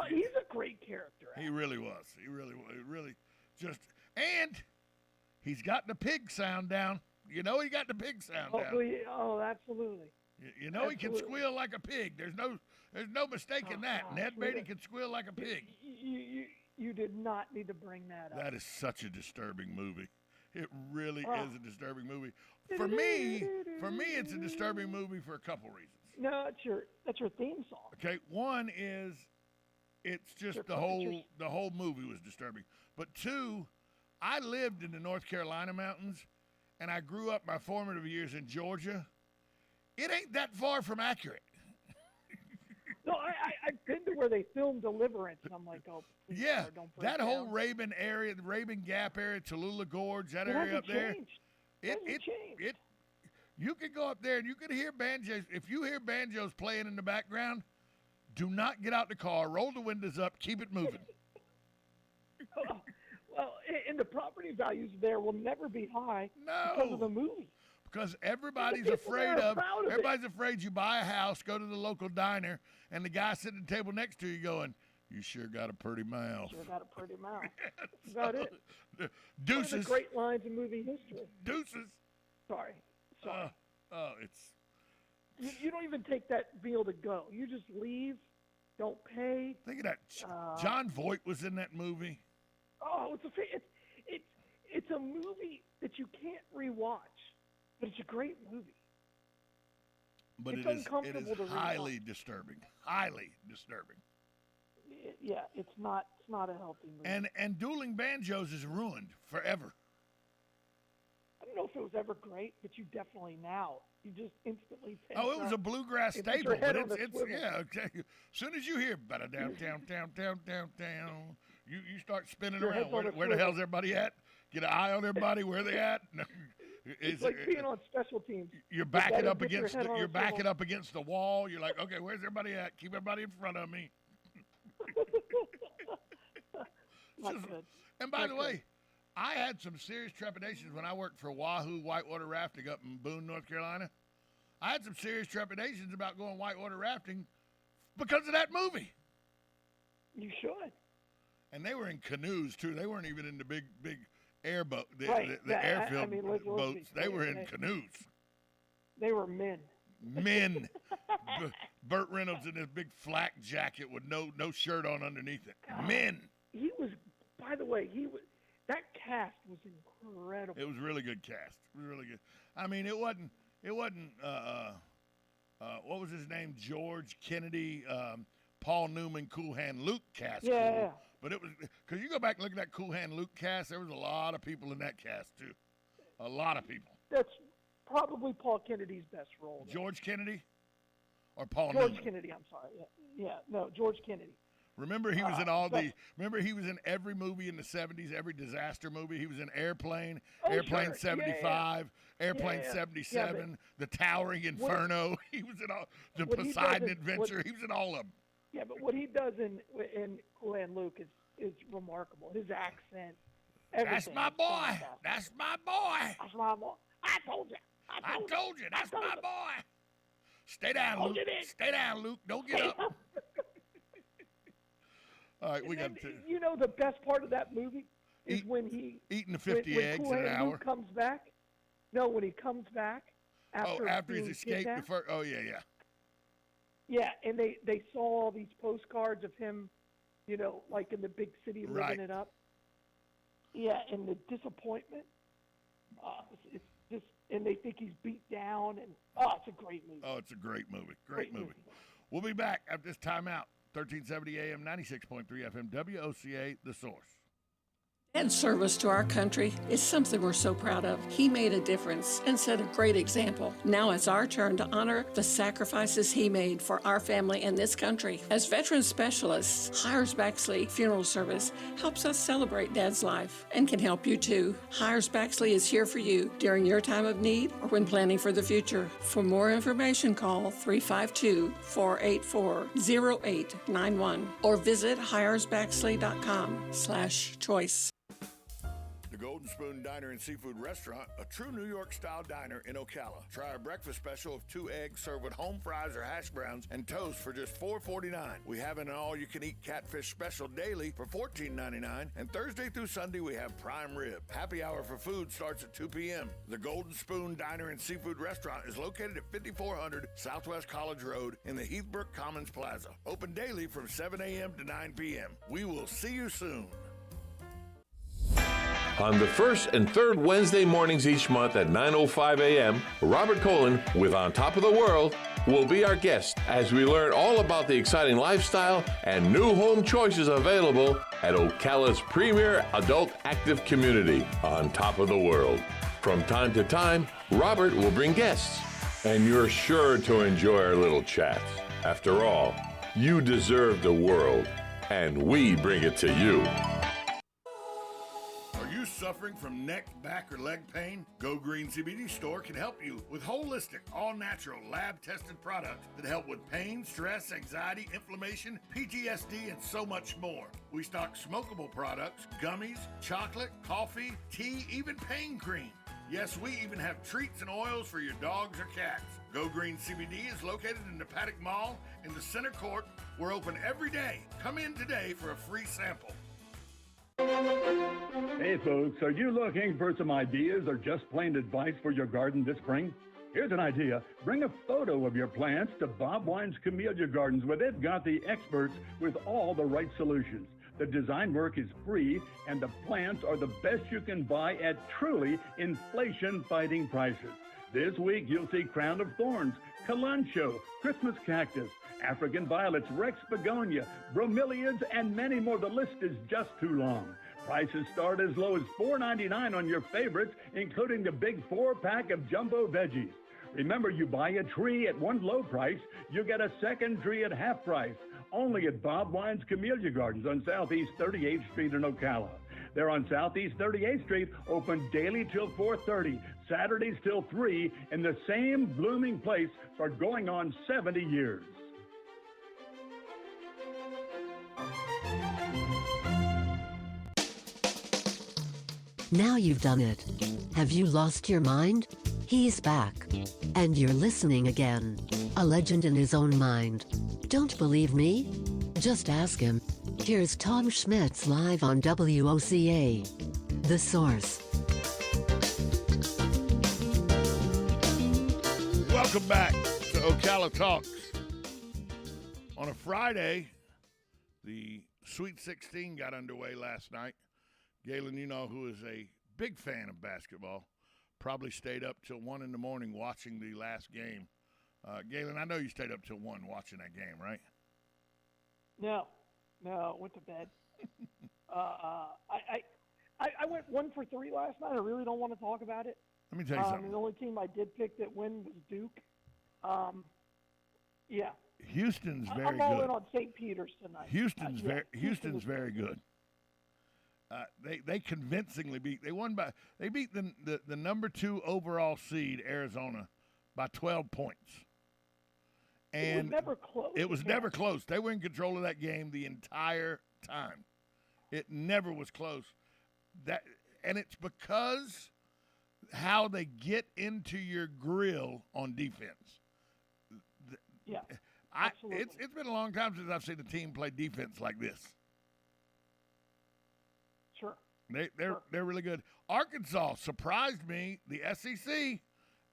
He's a great character. He really was. He really just, and he's got the pig sound down. He got the pig sound down. Oh, absolutely. He can squeal like a pig. There's no mistaking that. Ned Beatty can squeal like a pig. You did not need to bring that up. That is such a disturbing movie. It really is a disturbing movie. For me, it's a disturbing movie for a couple reasons. No, that's your theme song. Okay, one is it's just the whole movie was disturbing. But two, I lived in the North Carolina mountains, and I grew up my formative years in Georgia. It ain't that far from accurate. No, I've been to where they filmed Deliverance, and I'm like, oh, yeah, don't that down. whole Rabin area, the Rabin Gap area, Tallulah Gorge, that area up there. It changed. You could go up there and you could hear banjos. If you hear banjos playing in the background, do not get out the car. Roll the windows up. Keep it moving. Well, and the property values there will never be high because of the movie. Because everybody's afraid everybody's afraid you buy a house, go to the local diner, and the guy sitting at the table next to you going, you sure got a pretty mouth. Sure got a pretty mouth. That's about it. Deuces. One of the great lines in movie history. Deuces. Sorry. It's... You don't even take that meal to go. You just leave, don't pay. Think of that. John Voight was in that movie. Oh, it's a movie that you can't rewatch, but it's a great movie. But it is highly disturbing. Highly disturbing. Yeah, it's not a healthy movie. And Dueling Banjos is ruined forever. I don't know if it was ever great, but you definitely now, you just instantly tense Oh, it was up. a bluegrass It's your staple, head but on the swivel. yeah, exactly. As soon as you hear down, you start spinning Your around. head's on a Where the swivel. hell's everybody at? Get an eye on everybody. Where they at? It's like being on special teams. You're You backing better up get your against head on a swivel. up against the wall. You're like, okay, where's everybody at? Keep everybody in front of me. Not good. And by Not the good. way, I had some serious trepidations when I worked for Wahoo Whitewater Rafting up in Boone, North Carolina. I had some serious trepidations about going whitewater rafting because of that movie. You should. And they were in canoes too. They weren't even in the big airboat, the Right. airfield I mean, let's be boats. They clear. were in canoes. They were men. Men. Burt Reynolds in his big flak jacket with no shirt on underneath it. Men. He was, by the way, that cast was incredible. It was a really good cast. It was really good. I mean, it wasn't what was his name? George Kennedy, Paul Newman, Cool Hand Luke cast. Yeah. Cool. But it was, because you go back and look at that Cool Hand Luke cast, there was a lot of people in that cast too. A lot of people. That's probably Paul Kennedy's best role. though. George Kennedy or Paul George Newman? Kennedy, I'm sorry. Yeah, no, George Kennedy. Remember he was in remember he was in every movie in the 70s, every disaster movie. He was in Airplane, Airplane sure. 75, Airplane Yeah. 77, The Towering Inferno. He was in all, the what he Poseidon does is- Adventure. He was in all of them. Yeah, but what he does in Cool Hand Luke is remarkable. His accent, everything. That's my is boy. fantastic. That's my boy. That's my boy. I told you. I told you. That's my boy. Stay down, Hold Luke. it in. Stay down, Luke. Don't get up. All right, we got to. You know the best part of that movie is when he eating the 50 when eggs Cool in an Hand hour. Luke comes back. No, when he comes back after After he's being escaped the kidnapped. first. Oh yeah. Yeah, and they saw all these postcards of him, like in the big city living Right. it up. Yeah, and the disappointment. It's just, and they think he's beat down, and it's a great movie. Oh, it's a great movie. Great movie. We'll be back after this timeout. 1370 AM, 96.3 FM, WOCA, The Source. And service to our country is something we're so proud of. He made a difference and set a great example. Now it's our turn to honor the sacrifices he made for our family and this country. As veteran specialists, Hires Baxley Funeral Service helps us celebrate Dad's life and can help you too. Hires Baxley is here for you during your time of need or when planning for the future. For more information, call 352-484-0891 or visit hiresbaxley.com/choice. The Golden Spoon Diner and Seafood Restaurant, a true New York-style diner in Ocala. Try our breakfast special of 2 eggs served with home fries or hash browns and toast for just $4.49. We have an all-you-can-eat catfish special daily for $14.99, and Thursday through Sunday we have prime rib. Happy hour for food starts at 2 p.m. The Golden Spoon Diner and Seafood Restaurant is located at 5400 Southwest College Road in the Heathbrook Commons Plaza. Open daily from 7 a.m. to 9 p.m. We will see you soon. On the first and third Wednesday mornings each month at 9:05 a.m., Robert Colin with On Top of the World will be our guest as we learn all about the exciting lifestyle and new home choices available at Ocala's premier adult active community, On Top of the World. From time to time, Robert will bring guests, and you're sure to enjoy our little chats. After all, you deserve the world, and we bring it to you. Suffering from neck, back, or leg pain? Go Green CBD Store can help you with holistic, all-natural, lab-tested products that help with pain, stress, anxiety, inflammation, PTSD, and so much more. We stock smokable products, gummies, chocolate, coffee, tea, even pain cream. Yes, we even have treats and oils for your dogs or cats. Go Green CBD is located in the Paddock Mall in the center court. We're open every day. Come in today for a free sample. Hey folks, are you looking for some ideas or just plain advice for your garden this spring? Here's an idea. Bring a photo of your plants to Bob Wine's Camellia Gardens, where they've got the experts with all the right solutions. The design work is free and the plants are the best you can buy at truly inflation-fighting prices. This week you'll see Crown of Thorns, Kalanchoe, Christmas Cactus, African Violets, Rex Begonia, Bromeliads, and many more. The list is just too long. Prices start as low as $4.99 on your favorites, including the big 4-pack of jumbo veggies. Remember, you buy a tree at one low price, you get a second tree at half price. Only at Bob Wine's Camellia Gardens on Southeast 38th Street in Ocala. They're on Southeast 38th Street, open daily till 4:30, Saturdays till 3, in the same blooming place for going on 70 years. Now you've done it. Have you lost your mind? He's back. And you're listening again. A legend in his own mind. Don't believe me? Just ask him. Here's Tom Schmitz live on WOCA. The Source. Welcome back to Ocala Talks. On a Friday, the Sweet 16 got underway last night. Galen, you know, who is a big fan of basketball, probably stayed up till 1 in the morning watching the last game. Galen, I know you stayed up till 1 watching that game, right? No, went to bed. I went 1 for 3 last night. I really don't want to talk about it. Let me tell you something. The only team I did pick that win was Duke. Yeah. Houston's very good. I'm all in on St. Peter's tonight. Houston's very good. They convincingly beat. They beat the number 2 overall seed Arizona by 12 points. And it was never close. It was never close. They were in control of that game the entire time. It never was close. And it's because how they get into your grill on defense. Yeah, absolutely. It's been a long time since I've seen a team play defense like this. Sure. They're really good. Arkansas surprised me. The SEC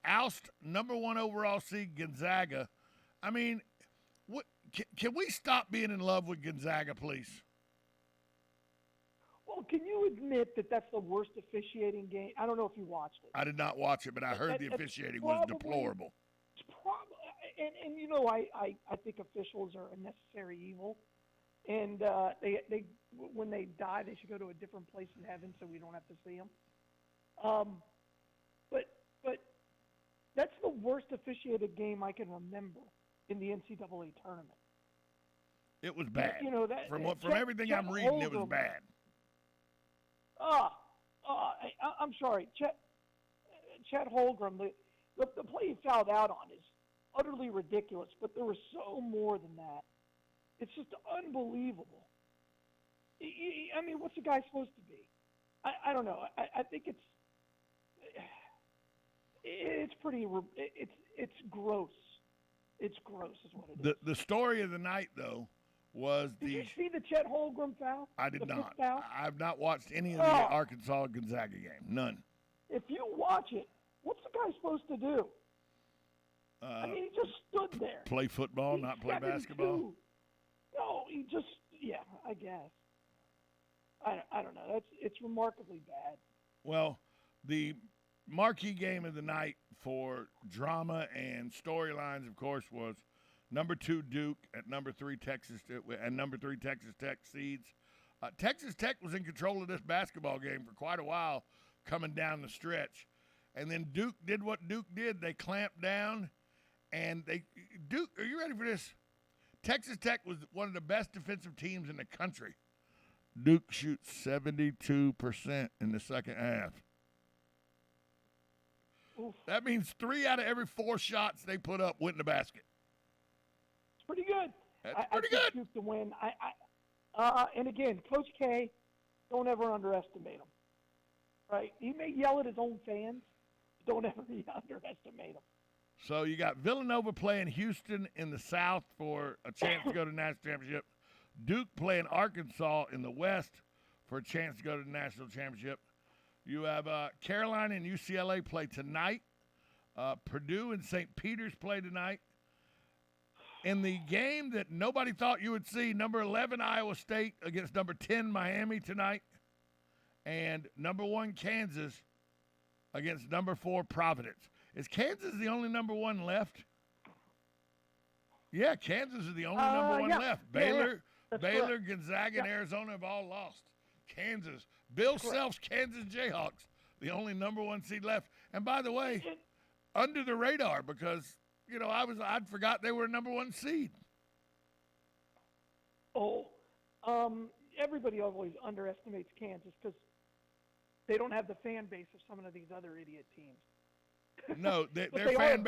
oust number 1 overall seed Gonzaga. I mean, what can we stop being in love with Gonzaga, please? Well, can you admit that that's the worst officiating game? I don't know if you watched it. I did not watch it, but I heard the officiating was deplorable. It's probably, and you know, I think officials are a necessary evil, and they when they die, they should go to a different place in heaven so we don't have to see them. But that's the worst officiated game I can remember in the NCAA tournament. It was bad. You know that from everything I'm reading, it was bad. I'm sorry, Chet Holmgren. The play he fouled out on is utterly ridiculous, but there was so more than that. It's just unbelievable. I mean, what's the guy supposed to be? I don't know. I think it's pretty. It's gross. It's gross, is what it is. The story of the night, though, was Did you see the Chet Holmgren foul? I did not. Foul? I've not watched any of the Arkansas-Gonzaga game. None. If you watch it, what's the guy supposed to do? I mean, he just stood there. Play football, not play basketball? No, he just, I guess. I don't know. It's remarkably bad. Well, the marquee game of the night for drama and storylines, of course, was number 2 Duke at number 3 Texas Tech seeds. Texas Tech was in control of this basketball game for quite a while coming down the stretch. And then Duke did what Duke did. They clamped down, and Duke, are you ready for this? Texas Tech was one of the best defensive teams in the country. Duke shoots 72% in the second half. Oof. That means 3 out of every 4 shots they put up went in the basket. It's pretty good. That's pretty good. Duke to win. And again, Coach K, don't ever underestimate him. Right? He may yell at his own fans. Don't ever underestimate him. So you got Villanova playing Houston in the South for a chance to go to the national championship. Duke playing Arkansas in the West for a chance to go to the national championship. You have Carolina and UCLA play tonight. Purdue and St. Peter's play tonight. In the game that nobody thought you would see, number 11 Iowa State against number 10 Miami tonight. And number 1 Kansas against number 4 Providence. Is Kansas the only number 1 left? Yeah, Kansas is the only number 1 left. Baylor, Gonzaga, and Arizona have all lost. Kansas, Bill Self's Kansas Jayhawks, the only number 1 seed left. And by the way, under the radar because, I'd forgot they were a number 1 seed. Everybody always underestimates Kansas because they don't have the fan base of some of these other idiot teams. No, their fan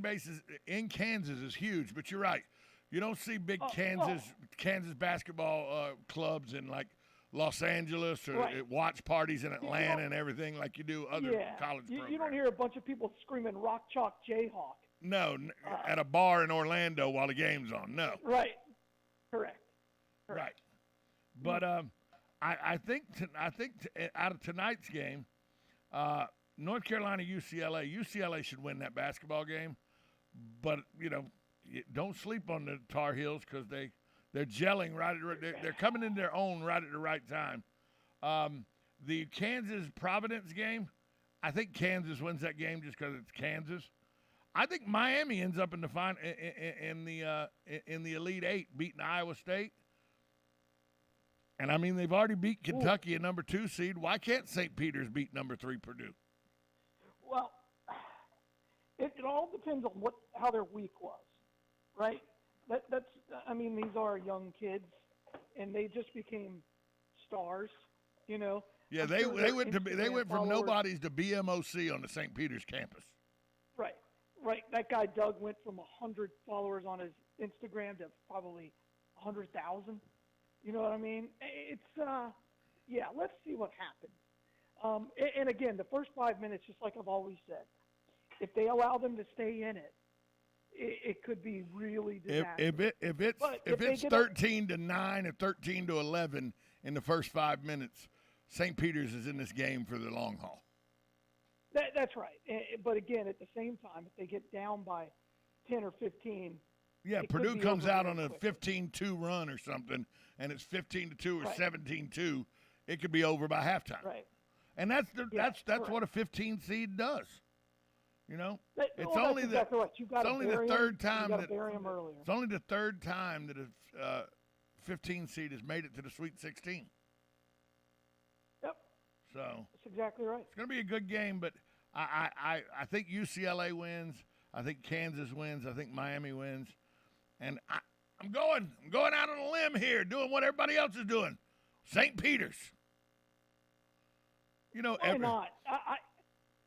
bases in Kansas is huge. But you're right, you don't see big Kansas basketball clubs in like Los Angeles or at watch parties in Atlanta and everything like you do other college programs. You don't hear a bunch of people screaming "Rock Chalk Jayhawk." No, at a bar in Orlando while the game's on. No. Right. Correct. Right. But I think out of tonight's game, North Carolina UCLA should win that basketball game. But don't sleep on the Tar Heels because they're gelling they're coming in their own right at the right time. The Kansas Providence game, I think Kansas wins that game just because it's Kansas. I think Miami ends up in the in the Elite Eight, beating Iowa State. And I mean, they've already beat Kentucky, a number 2 seed. Why can't St. Peter's beat number 3 Purdue? Well, it all depends on how their week was, right? These are young kids, and they just became stars, Yeah, they went from nobodies to BMOC on the St. Peter's campus. Right. That guy Doug went from 100 followers on his Instagram to probably 100,000. You know what I mean? It's let's see what happens. And again, the first 5 minutes, just like I've always said, if they allow them to stay in it, it could be really disastrous. If it's 13-9 or 13-11 in the first 5 minutes, St. Peter's is in this game for the long haul. That's right. But again, at the same time, if they get down by 10 or 15, Purdue comes out on a 15-2 run or something, and it's 15-2 or 17-2. It could be over by halftime. Right. And that's what a 15 seed does. It's only the third time it's only the third time that a 15 seed has made it to the Sweet 16. Yep. So that's exactly right. It's going to be a good game, but I think UCLA wins. I think Kansas wins. I think Miami wins. And I'm going out on a limb here, doing what everybody else is doing. St. Peter's. Why not?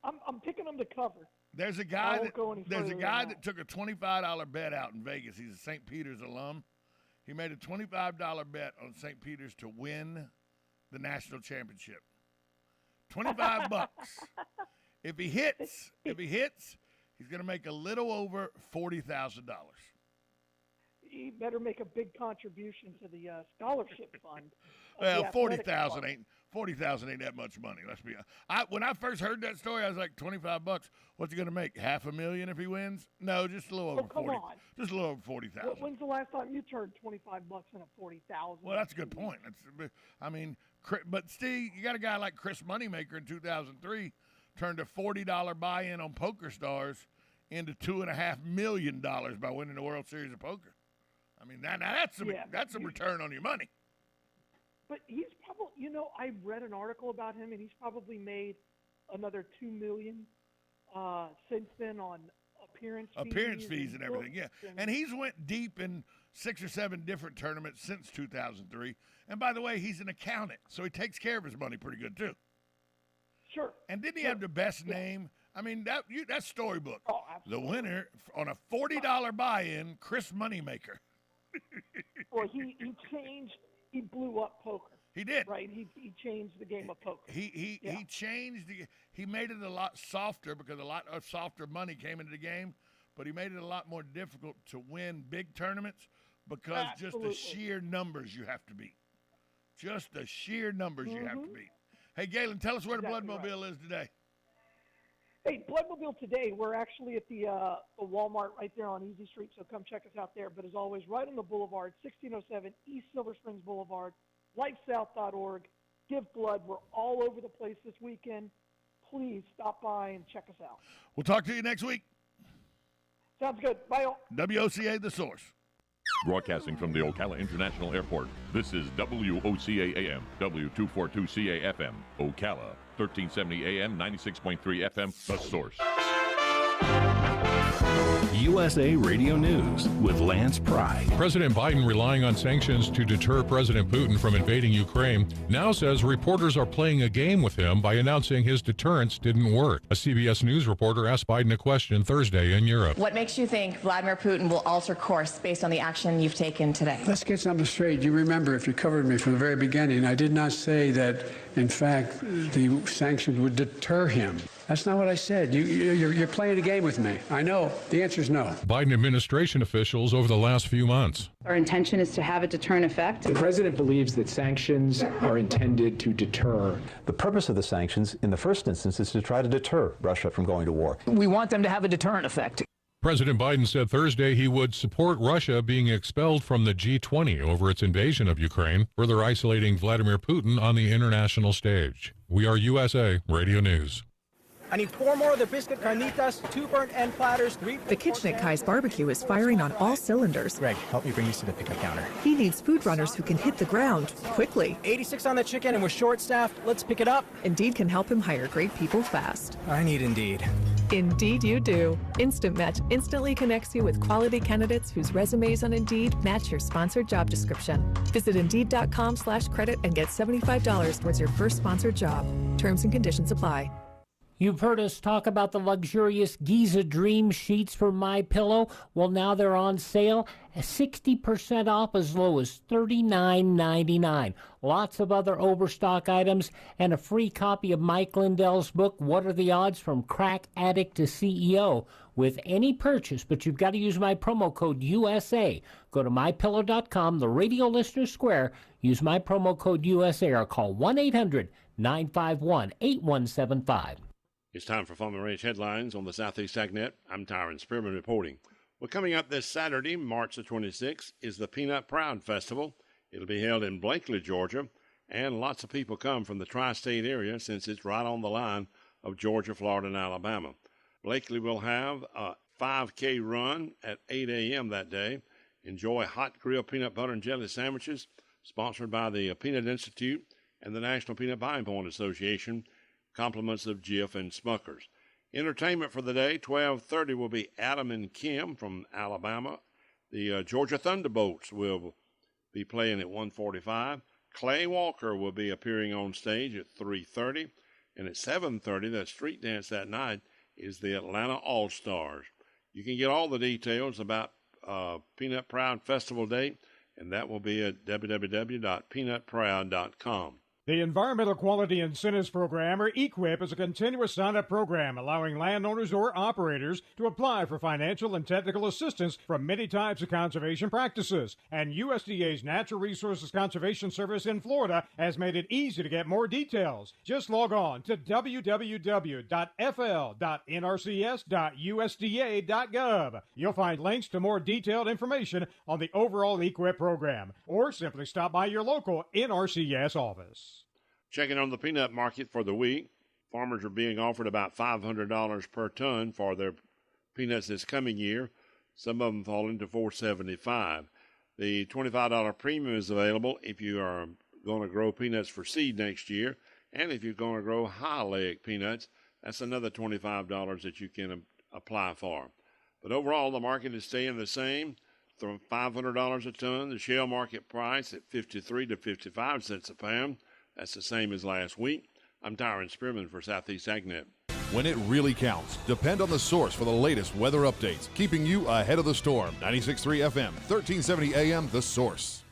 I'm picking them to cover. There's a guy that took a $25 bet out in Vegas. He's a St. Peter's alum. He made a $25 bet on St. Peter's to win the national championship. $25. If he hits, he's going to make a little over $40,000. He better make a big contribution to the scholarship fund. Well, $40,000 ain't that much money. Let's be honest. When I first heard that story, I was like, $25. What's he going to make? $500,000 if he wins? No, just a little over 40. On. Just a little over 40,000. When's the last time you turned $25 into 40,000? Well, that's a good point. But Steve, you got a guy like Chris Moneymaker in 2003 turned a $40 buy-in on Poker Stars into $2.5 million by winning the World Series of Poker. I mean, that's a return on your money. But he's probably, I read an article about him, and he's probably made another $2 million since then on appearance fees and everything. Yeah, and he's went deep in 6 or 7 different tournaments since 2003. And by the way, he's an accountant, so he takes care of his money pretty good too. Sure. And didn't he have the best name? I mean, that's Storybook. Oh, absolutely. The winner on a $40 buy-in, Chris Moneymaker. Well, he blew up poker. He did. Right? He changed the game of poker. He made it a lot softer because a lot of softer money came into the game, but he made it a lot more difficult to win big tournaments because just the sheer numbers you have to beat. Just the sheer numbers you have to beat. Hey, Galen, tell us where the Bloodmobile is today. Hey, Bloodmobile today, we're actually at the Walmart right there on Easy Street, so come check us out there. But as always, right on the boulevard, 1607 East Silver Springs Boulevard, lifesouth.org. Give blood. We're all over the place this weekend. Please stop by and check us out. We'll talk to you next week. Sounds good. Bye, all. WOCA, The Source. Broadcasting from the Ocala International Airport, this is WOCA AM, W242CA FM, Ocala, 1370 AM, 96.3 FM, The Source. USA Radio News with Lance Pry. President Biden, relying on sanctions to deter President Putin from invading Ukraine, now says reporters are playing a game with him by announcing his deterrence didn't work. A CBS News reporter asked Biden a question Thursday in Europe. What makes you think Vladimir Putin will alter course based on the action you've taken today? Let's get something straight. You remember, if you covered me from the very beginning, I did not say that, in fact, the sanctions would deter him. That's not what I said. You're playing a game with me. I know. The answer is no. Biden administration officials over the last few months. Our intention is to have a deterrent effect. The president believes that sanctions are intended to deter. The purpose of the sanctions, in the first instance, is to try to deter Russia from going to war. We want them to have a deterrent effect. President Biden said Thursday he would support Russia being expelled from the G20 over its invasion of Ukraine, further isolating Vladimir Putin on the international stage. We are USA Radio News. I need 4 more of the biscuit carnitas, 2 burnt end platters, 3... The kitchen at Kai's Barbecue is firing on all cylinders. Greg, help me bring these to the pickup counter. He needs food runners who can hit the ground quickly. 86 on the chicken and we're short-staffed. Let's pick it up. Indeed can help him hire great people fast. I need Indeed. Indeed you do. Instant Match instantly connects you with quality candidates whose resumes on Indeed match your sponsored job description. Visit Indeed.com/credit and get $75 towards your first sponsored job. Terms and conditions apply. You've heard us talk about the luxurious Giza Dream sheets from MyPillow. Well, now they're on sale, 60% off, as low as $39.99. Lots of other overstock items and a free copy of Mike Lindell's book, What Are the Odds from Crack Addict to CEO, with any purchase, but you've got to use my promo code USA. Go to MyPillow.com, the Radio Listener Square, use my promo code USA, or call 1-800-951-8175. It's time for Farm and Ranch headlines on the Southeast AgNet. I'm Tyron Spearman reporting. Well, coming up this Saturday, March the 26th, is the Peanut Proud Festival. It'll be held in Blakely, Georgia, and lots of people come from the tri-state area since it's right on the line of Georgia, Florida, and Alabama. Blakely will have a 5K run at 8 a.m. that day. Enjoy hot grilled peanut butter and jelly sandwiches, sponsored by the Peanut Institute and the National Peanut Buying Point Association. Compliments of Jif and Smuckers. Entertainment for the day, 12:30 will be Adam and Kim from Alabama. The Georgia Thunderbolts will be playing at 1:45. Clay Walker will be appearing on stage at 3:30. And at 7:30, that street dance that night is the Atlanta All-Stars. You can get all the details about Peanut Proud Festival date, and that will be at www.peanutproud.com. The Environmental Quality Incentives Program, or EQIP, is a continuous sign-up program allowing landowners or operators to apply for financial and technical assistance from many types of conservation practices. And USDA's Natural Resources Conservation Service in Florida has made it easy to get more details. Just log on to www.fl.nrcs.usda.gov. You'll find links to more detailed information on the overall EQIP program, or simply stop by your local NRCS office. Checking on the peanut market for the week, farmers are being offered about $500 per ton for their peanuts this coming year. Some of them falling to $4.75. The $25 premium is available if you are going to grow peanuts for seed next year, and if you're going to grow high-leg peanuts, that's another $25 that you can apply for. But overall, the market is staying the same. From $500 a ton, the shell market price at 53 to 55 cents a pound. That's the same as last week. I'm Tyron Spearman for Southeast AgNet. When it really counts, depend on the source for the latest weather updates, keeping you ahead of the storm. 96.3 FM, 1370 AM, The Source.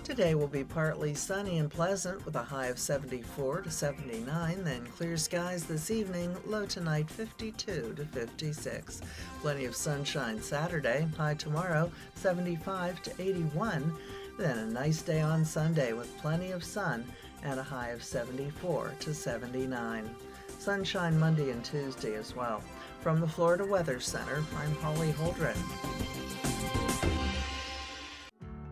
Today will be partly sunny and pleasant with a high of 74 to 79, then clear skies this evening, low tonight 52 to 56. Plenty of sunshine Saturday, high tomorrow 75 to 81. Then a nice day on Sunday with plenty of sun and a high of 74 to 79. Sunshine Monday and Tuesday as well. From the Florida Weather Center, I'm Holly Holdren.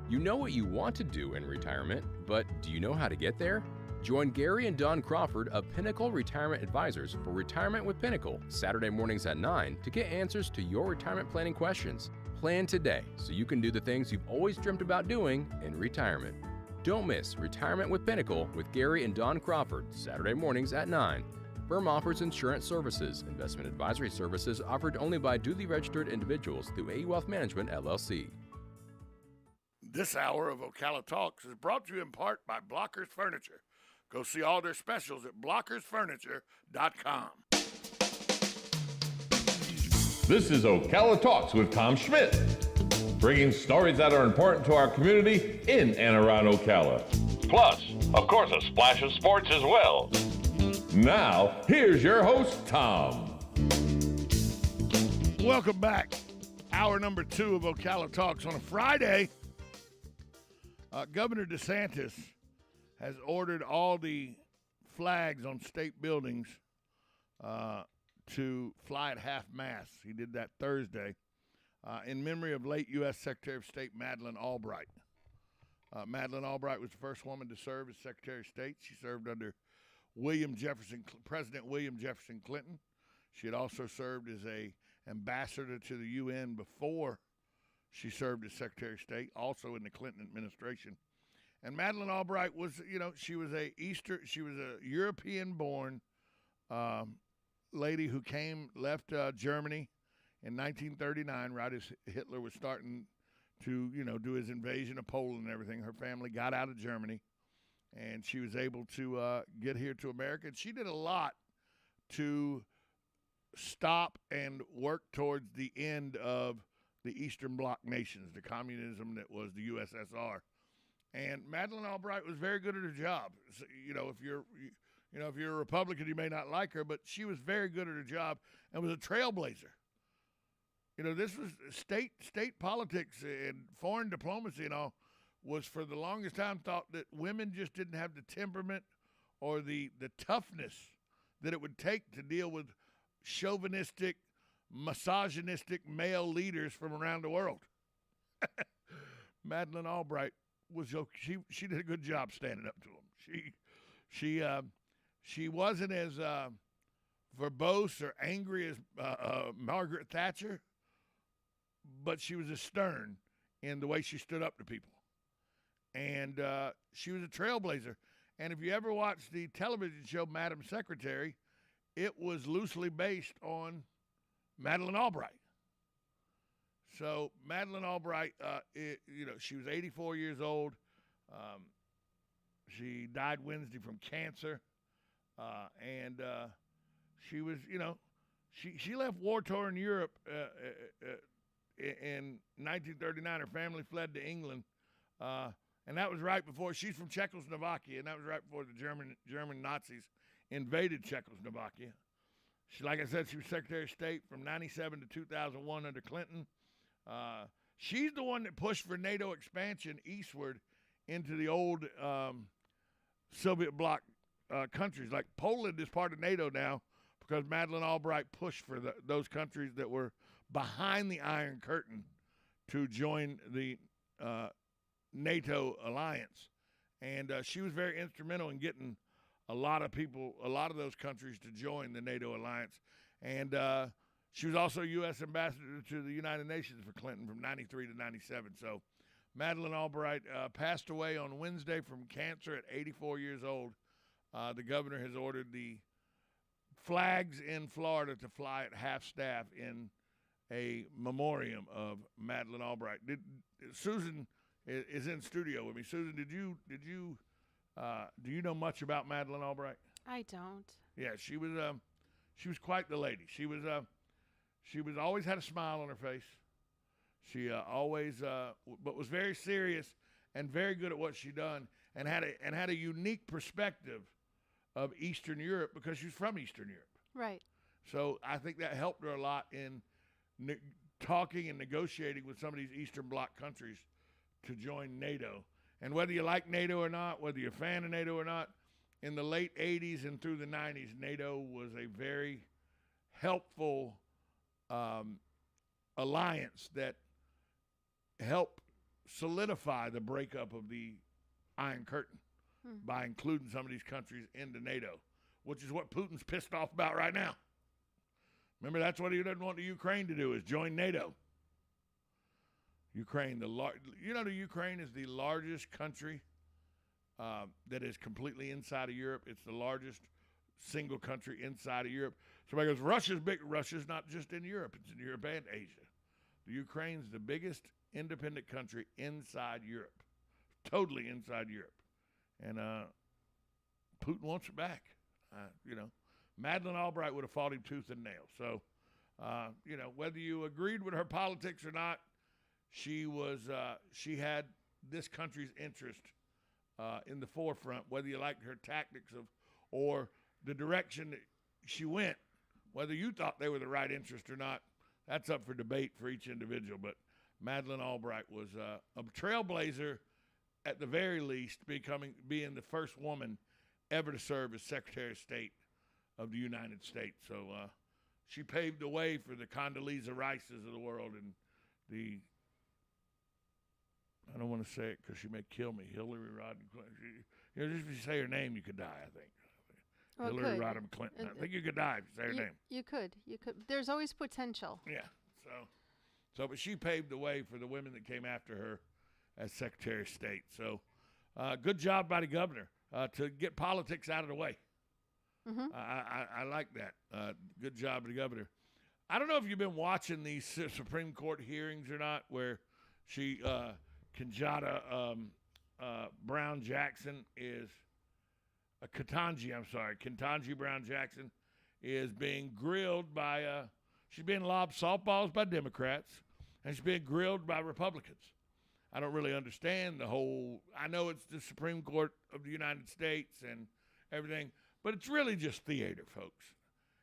You know what you want to do in retirement, but do you know how to get there? Join Gary and Don Crawford of Pinnacle Retirement Advisors for Retirement with Pinnacle, Saturday mornings at 9 to get answers to your retirement planning questions. Plan today so you can do the things you've always dreamt about doing in retirement. Don't miss Retirement with Pinnacle with Gary and Don Crawford, Saturday mornings at 9. Firm offers insurance services. Investment advisory services offered only by duly registered individuals through AE Wealth Management, LLC. This hour of Ocala Talks is brought to you in part by Blockers Furniture. Go see all their specials at blockersfurniture.com. This is Ocala Talks with Tom Schmidt, bringing stories that are important to our community in and around Ocala. Plus, of course, a splash of sports as well. Now, here's your host, Tom. Welcome back. Hour number 2 of Ocala Talks on a Friday. Governor DeSantis has ordered all the flags on state buildings to fly at half-mast. He did that Thursday in memory of late U.S. Secretary of State Madeleine Albright. Madeleine Albright was the first woman to serve as Secretary of State. She served under President William Jefferson Clinton. She had also served as an ambassador to the UN before she served as Secretary of State, also in the Clinton administration. And Madeleine Albright was, she was a European-born lady who left Germany in 1939, right as Hitler was starting to, do his invasion of Poland and everything. Her family got out of Germany, and she was able to get here to America. And she did a lot to stop and work towards the end of the Eastern Bloc nations, the communism that was the USSR. And Madeleine Albright was very good at her job. So, if you're a Republican, you may not like her, but she was very good at her job and was a trailblazer. This was state politics and foreign diplomacy and all was for the longest time thought that women just didn't have the temperament or the toughness that it would take to deal with chauvinistic, misogynistic male leaders from around the world. Madeleine Albright she did a good job standing up to them. She wasn't as verbose or angry as Margaret Thatcher, but she was as stern in the way she stood up to people. And she was a trailblazer. And if you ever watched the television show Madam Secretary, it was loosely based on Madeleine Albright. So Madeleine Albright, she was 84 years old. She died Wednesday from cancer. And she was, she left war-torn Europe in 1939. Her family fled to England. And that was right before, she's from Czechoslovakia, and that was right before the German Nazis invaded Czechoslovakia. Like I said, she was Secretary of State from 97 to 2001 under Clinton. She's the one that pushed for NATO expansion eastward into the old Soviet bloc countries. Like Poland is part of NATO now because Madeleine Albright pushed for those countries that were behind the Iron Curtain to join the NATO alliance. And she was very instrumental in getting a lot of those countries to join the NATO alliance. And she was also U.S. ambassador to the United Nations for Clinton from 93 to 97. So Madeleine Albright passed away on Wednesday from cancer at 84 years old. The governor has ordered the flags in Florida to fly at half-staff in a memoriam of Madeleine Albright. Susan is in studio with me. Susan, do you know much about Madeleine Albright? I don't. Yeah, she was quite the lady. She was always had a smile on her face. She always but was very serious and very good at what she done, and had a unique perspective of Eastern Europe because she's from Eastern Europe. Right. So I think that helped her a lot in talking and negotiating with some of these Eastern Bloc countries to join NATO. And whether you like NATO or not, whether you're a fan of NATO or not, in the late 80s and through the 90s, NATO was a very helpful alliance that helped solidify the breakup of the Iron Curtain by including some of these countries into NATO, which is what Putin's pissed off about right now. Remember, that's what he doesn't want the Ukraine to do, is join NATO. Ukraine, the Ukraine is the largest country that is completely inside of Europe. It's the largest single country inside of Europe. Somebody goes, Russia's big. Russia's not just in Europe. It's in Europe and Asia. The Ukraine's the biggest independent country inside Europe, totally inside Europe. And Putin wants it back. Madeleine Albright would have fought him tooth and nail. So, whether you agreed with her politics or not, she had this country's interest in the forefront, whether you liked her tactics or the direction that she went, whether you thought they were the right interest or not, that's up for debate for each individual. But Madeleine Albright was a trailblazer, at the very least, being the first woman ever to serve as Secretary of State of the United States. So she paved the way for the Condoleezza Rices of the world and I don't want to say it because she may kill me, Hillary Rodham Clinton. Just if you say her name, you could die, I think. Well, Hillary Rodham Clinton. I think you could die if you say her name. You could. There's always potential. Yeah. But she paved the way for the women that came after her as Secretary of State. So good job by the governor to get politics out of the way. Mm-hmm. I like that. Good job by the governor. I don't know if you've been watching these Supreme Court hearings or not, where Ketanji Brown Jackson Ketanji Brown Jackson is being grilled by, she's being lobbed softballs by Democrats, and she's being grilled by Republicans. I don't really understand I know it's the Supreme Court of the United States and everything, but it's really just theater, folks.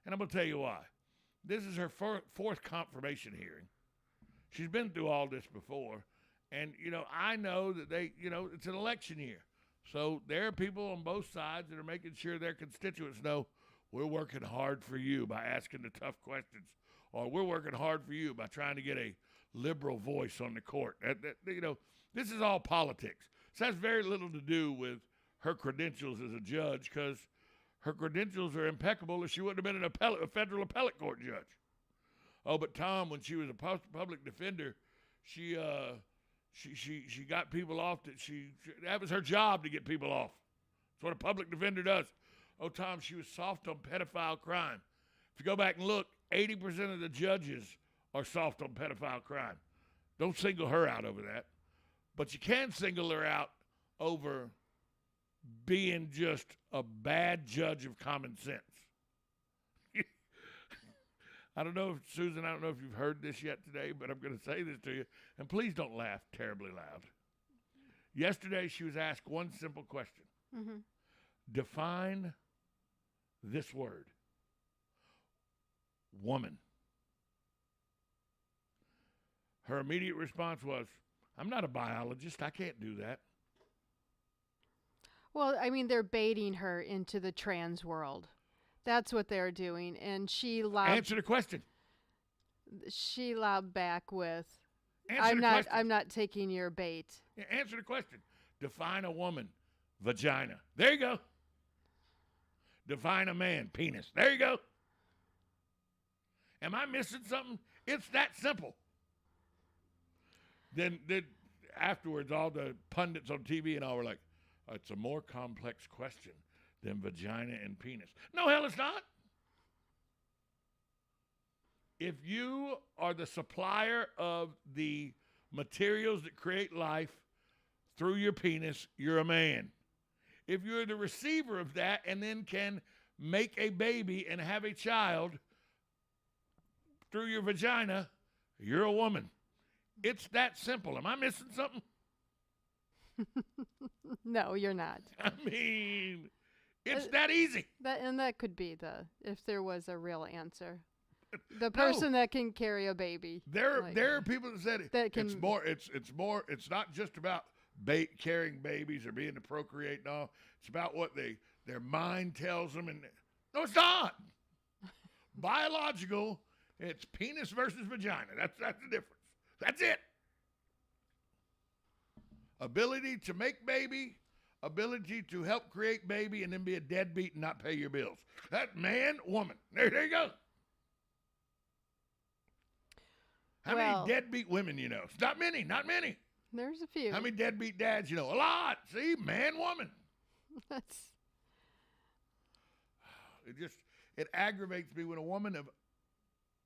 And I'm going to tell you why. This is her fourth confirmation hearing. She's been through all this before. And, I know that it's an election year. So there are people on both sides that are making sure their constituents know we're working hard for you by asking the tough questions, or we're working hard for you by trying to get a liberal voice on the court. This is all politics. This has very little to do with her credentials as a judge, because her credentials are impeccable, or she wouldn't have been a federal appellate court judge. Oh, but Tom, when she was a public defender, she got people off that was her job, to get people off. That's what a public defender does. Oh, Tom, she was soft on pedophile crime. If you go back and look, 80% of the judges are soft on pedophile crime. Don't single her out over that. But you can single her out over being just a bad judge of common sense. I don't know if you've heard this yet today, but I'm going to say this to you, and please don't laugh terribly loud. Yesterday, she was asked one simple question. Mm-hmm. Define this word. Woman. Her immediate response was, I'm not a biologist. I can't do that. Well, I mean, they're baiting her into the trans world. That's what they're doing. And she answer the question. She lobbed back with, question. I'm not taking your bait. Yeah, answer the question. Define a woman. Vagina. There you go. Define a man. Penis. There you go. Am I missing something? It's that simple. Then afterwards, all the pundits on TV and all were like, it's a more complex question than vagina and penis. No, hell, it's not. If you are the supplier of the materials that create life through your penis, you're a man. If you're the receiver of that and then can make a baby and have a child through your vagina, you're a woman. It's that simple. Am I missing something? No, you're not. I mean, it's that easy. That could be if there was a real answer. The person that can carry a baby. There are people that said it's not just about carrying babies or being to procreate and all. It's about what their mind tells them. No, it's not. Biological, it's penis versus vagina. That's the difference. That's it. Ability to make baby, ability to help create baby, and then be a deadbeat and not pay your bills. That man, woman. There you go. How many deadbeat women you know? Not many, not many. There's a few. How many deadbeat dads you know? A lot. See, man, woman. It aggravates me when a woman of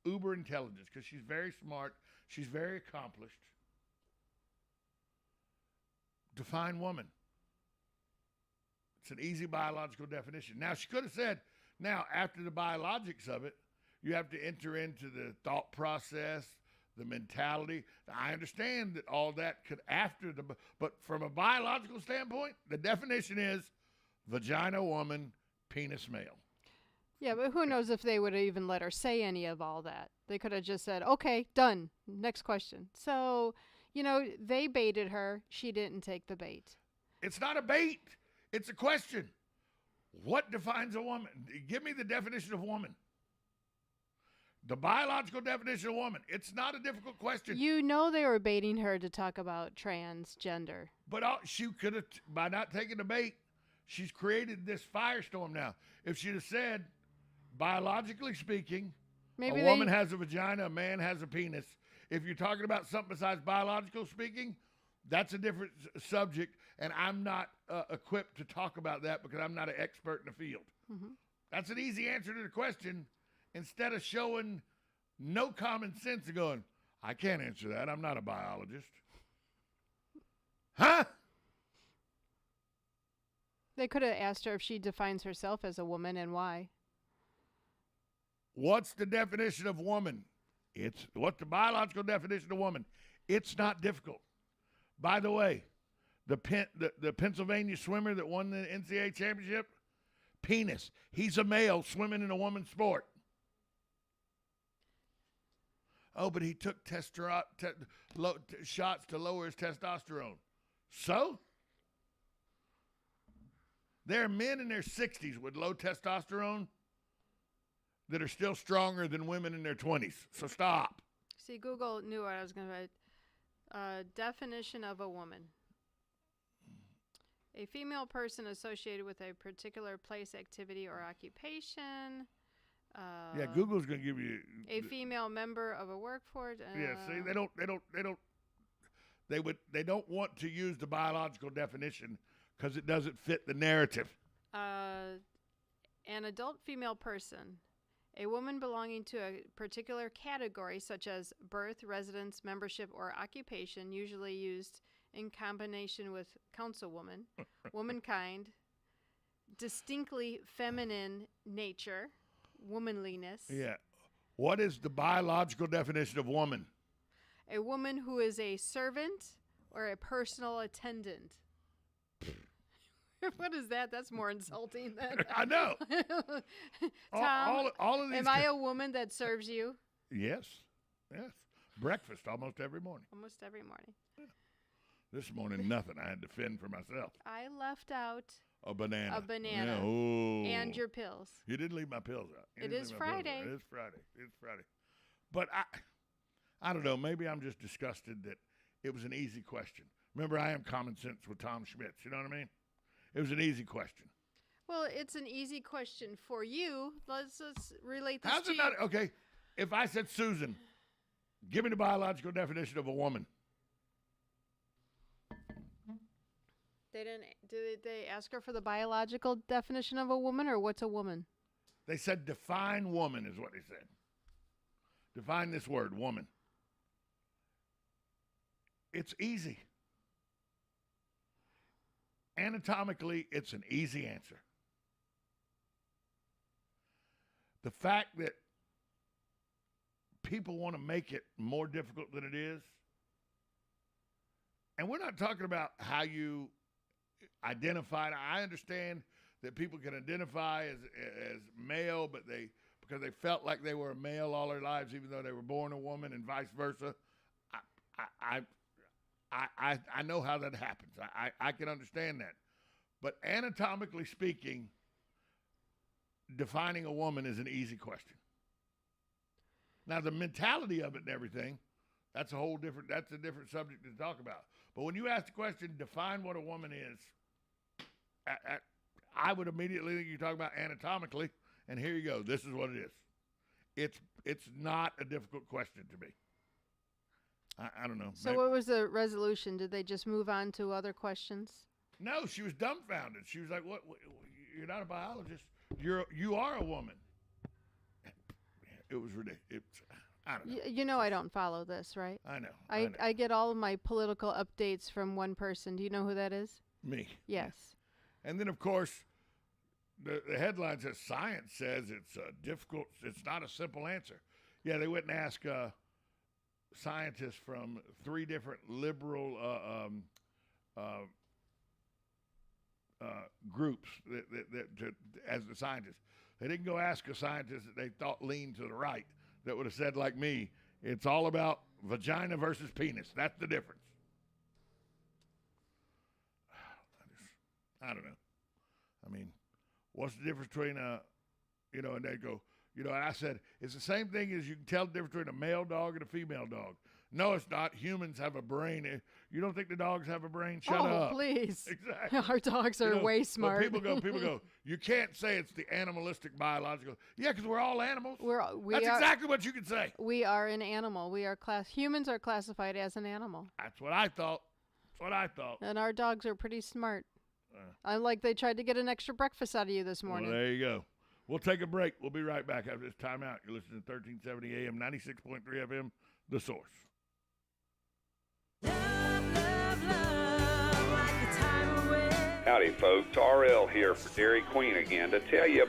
uber intelligence, because she's very smart, she's very accomplished. Define woman. It's an easy biological definition. Now, she could have said, now, after the biologics of it, you have to enter into the thought process, the mentality. I understand that all that could but from a biological standpoint, the definition is vagina woman, penis male. Yeah, but who knows if they would have even let her say any of all that. They could have just said, okay, done. Next question. So, they baited her. She didn't take the bait. It's not a bait. It's a question. What defines a woman? Give me the definition of woman. The biological definition of woman. It's not a difficult question. They were baiting her to talk about transgender. But she could have, by not taking the bait, she's created this firestorm now. If she'd have said, biologically speaking, a woman has a vagina, a man has a penis. If you're talking about something besides biological speaking, that's a different subject, and I'm not equipped to talk about that because I'm not an expert in the field. Mm-hmm. That's an easy answer to the question. Instead of showing no common sense and going, I can't answer that. I'm not a biologist. Huh? They could have asked her if she defines herself as a woman and why. What's the definition of woman? What's the biological definition of woman? It's not difficult. By the way, the Pennsylvania swimmer that won the NCAA championship, penis. He's a male swimming in a woman's sport. Oh, but he took shots to lower his testosterone. So? There are men in their 60s with low testosterone that are still stronger than women in their 20s. So stop. See, Google knew what I was going to write. Definition of a woman. A female person associated with a particular place, activity, or occupation. Yeah, Google's going to give you a female member of a workforce. Yeah, see, they don't want to use the biological definition because it doesn't fit the narrative. An adult female person, a woman belonging to a particular category such as birth, residence, membership, or occupation, usually used in combination with councilwoman, womankind, distinctly feminine nature, womanliness. Yeah. What is the biological definition of woman? A woman who is a servant or a personal attendant. What is that? That's more insulting than I know. Tom, all of these. Am I a woman that serves you? Yes. Breakfast almost every morning. Almost every morning. Yeah. This morning, nothing. I had to fend for myself. I left out a banana. Yeah. Oh. And your pills. You didn't leave my pills out. It is Friday. It is Friday. But I don't know. Maybe I'm just disgusted that it was an easy question. Remember, I am common sense with Tom Schmitz. You know what I mean? It was an easy question. Well, it's an easy question for you. Let's relate this How's to it not? Okay, if I said, Susan, give me the biological definition of a woman. They didn't. Did they ask her for the biological definition of a woman, or what's a woman? They said define woman is what they said. Define this word, woman. It's easy. Anatomically, it's an easy answer. The fact that people want to make it more difficult than it is, and we're not talking about how you identify. I understand that people can identify as male, but because they felt like they were a male all their lives, even though they were born a woman, and vice versa. I know how that happens. I can understand that. But anatomically speaking, defining a woman is an easy question. Now, the mentality of it and everything, that's a different subject to talk about. But when you ask the question, define what a woman is, I would immediately think you're talking about anatomically, and here you go. This is what it is. It's not a difficult question to me. I don't know. So what was the resolution? Did they just move on to other questions? No, she was dumbfounded. She was like, "What? You're not a biologist. You are a woman." It was ridiculous. I don't know. You know I don't follow this, right? I know. I get all of my political updates from one person. Do you know who that is? Me. Yes. And then, of course, the headline says, science says it's difficult. It's not a simple answer. Yeah, they went and asked scientists from 3 different liberal groups that as the scientists. They didn't go ask a scientist that they thought leaned to the right that would have said, like me, it's all about vagina versus penis. That's the difference. I don't know. I mean, what's the difference between and they go, and I said, it's the same thing as you can tell the difference between a male dog and a female dog. No, it's not. Humans have a brain. You don't think the dogs have a brain? Shut up. Oh, please. Exactly. Our dogs are way smart. People go, you can't say it's the animalistic biological. Yeah, because we're all animals. That's exactly what you can say. We are an animal. Humans are classified as an animal. That's what I thought. And our dogs are pretty smart. Unlike they tried to get an extra breakfast out of you this morning. Well, there you go. We'll take a break. We'll be right back after this timeout. You're listening to 1370 AM, 96.3 FM, The Source. Howdy, folks. RL here for Dairy Queen again to tell you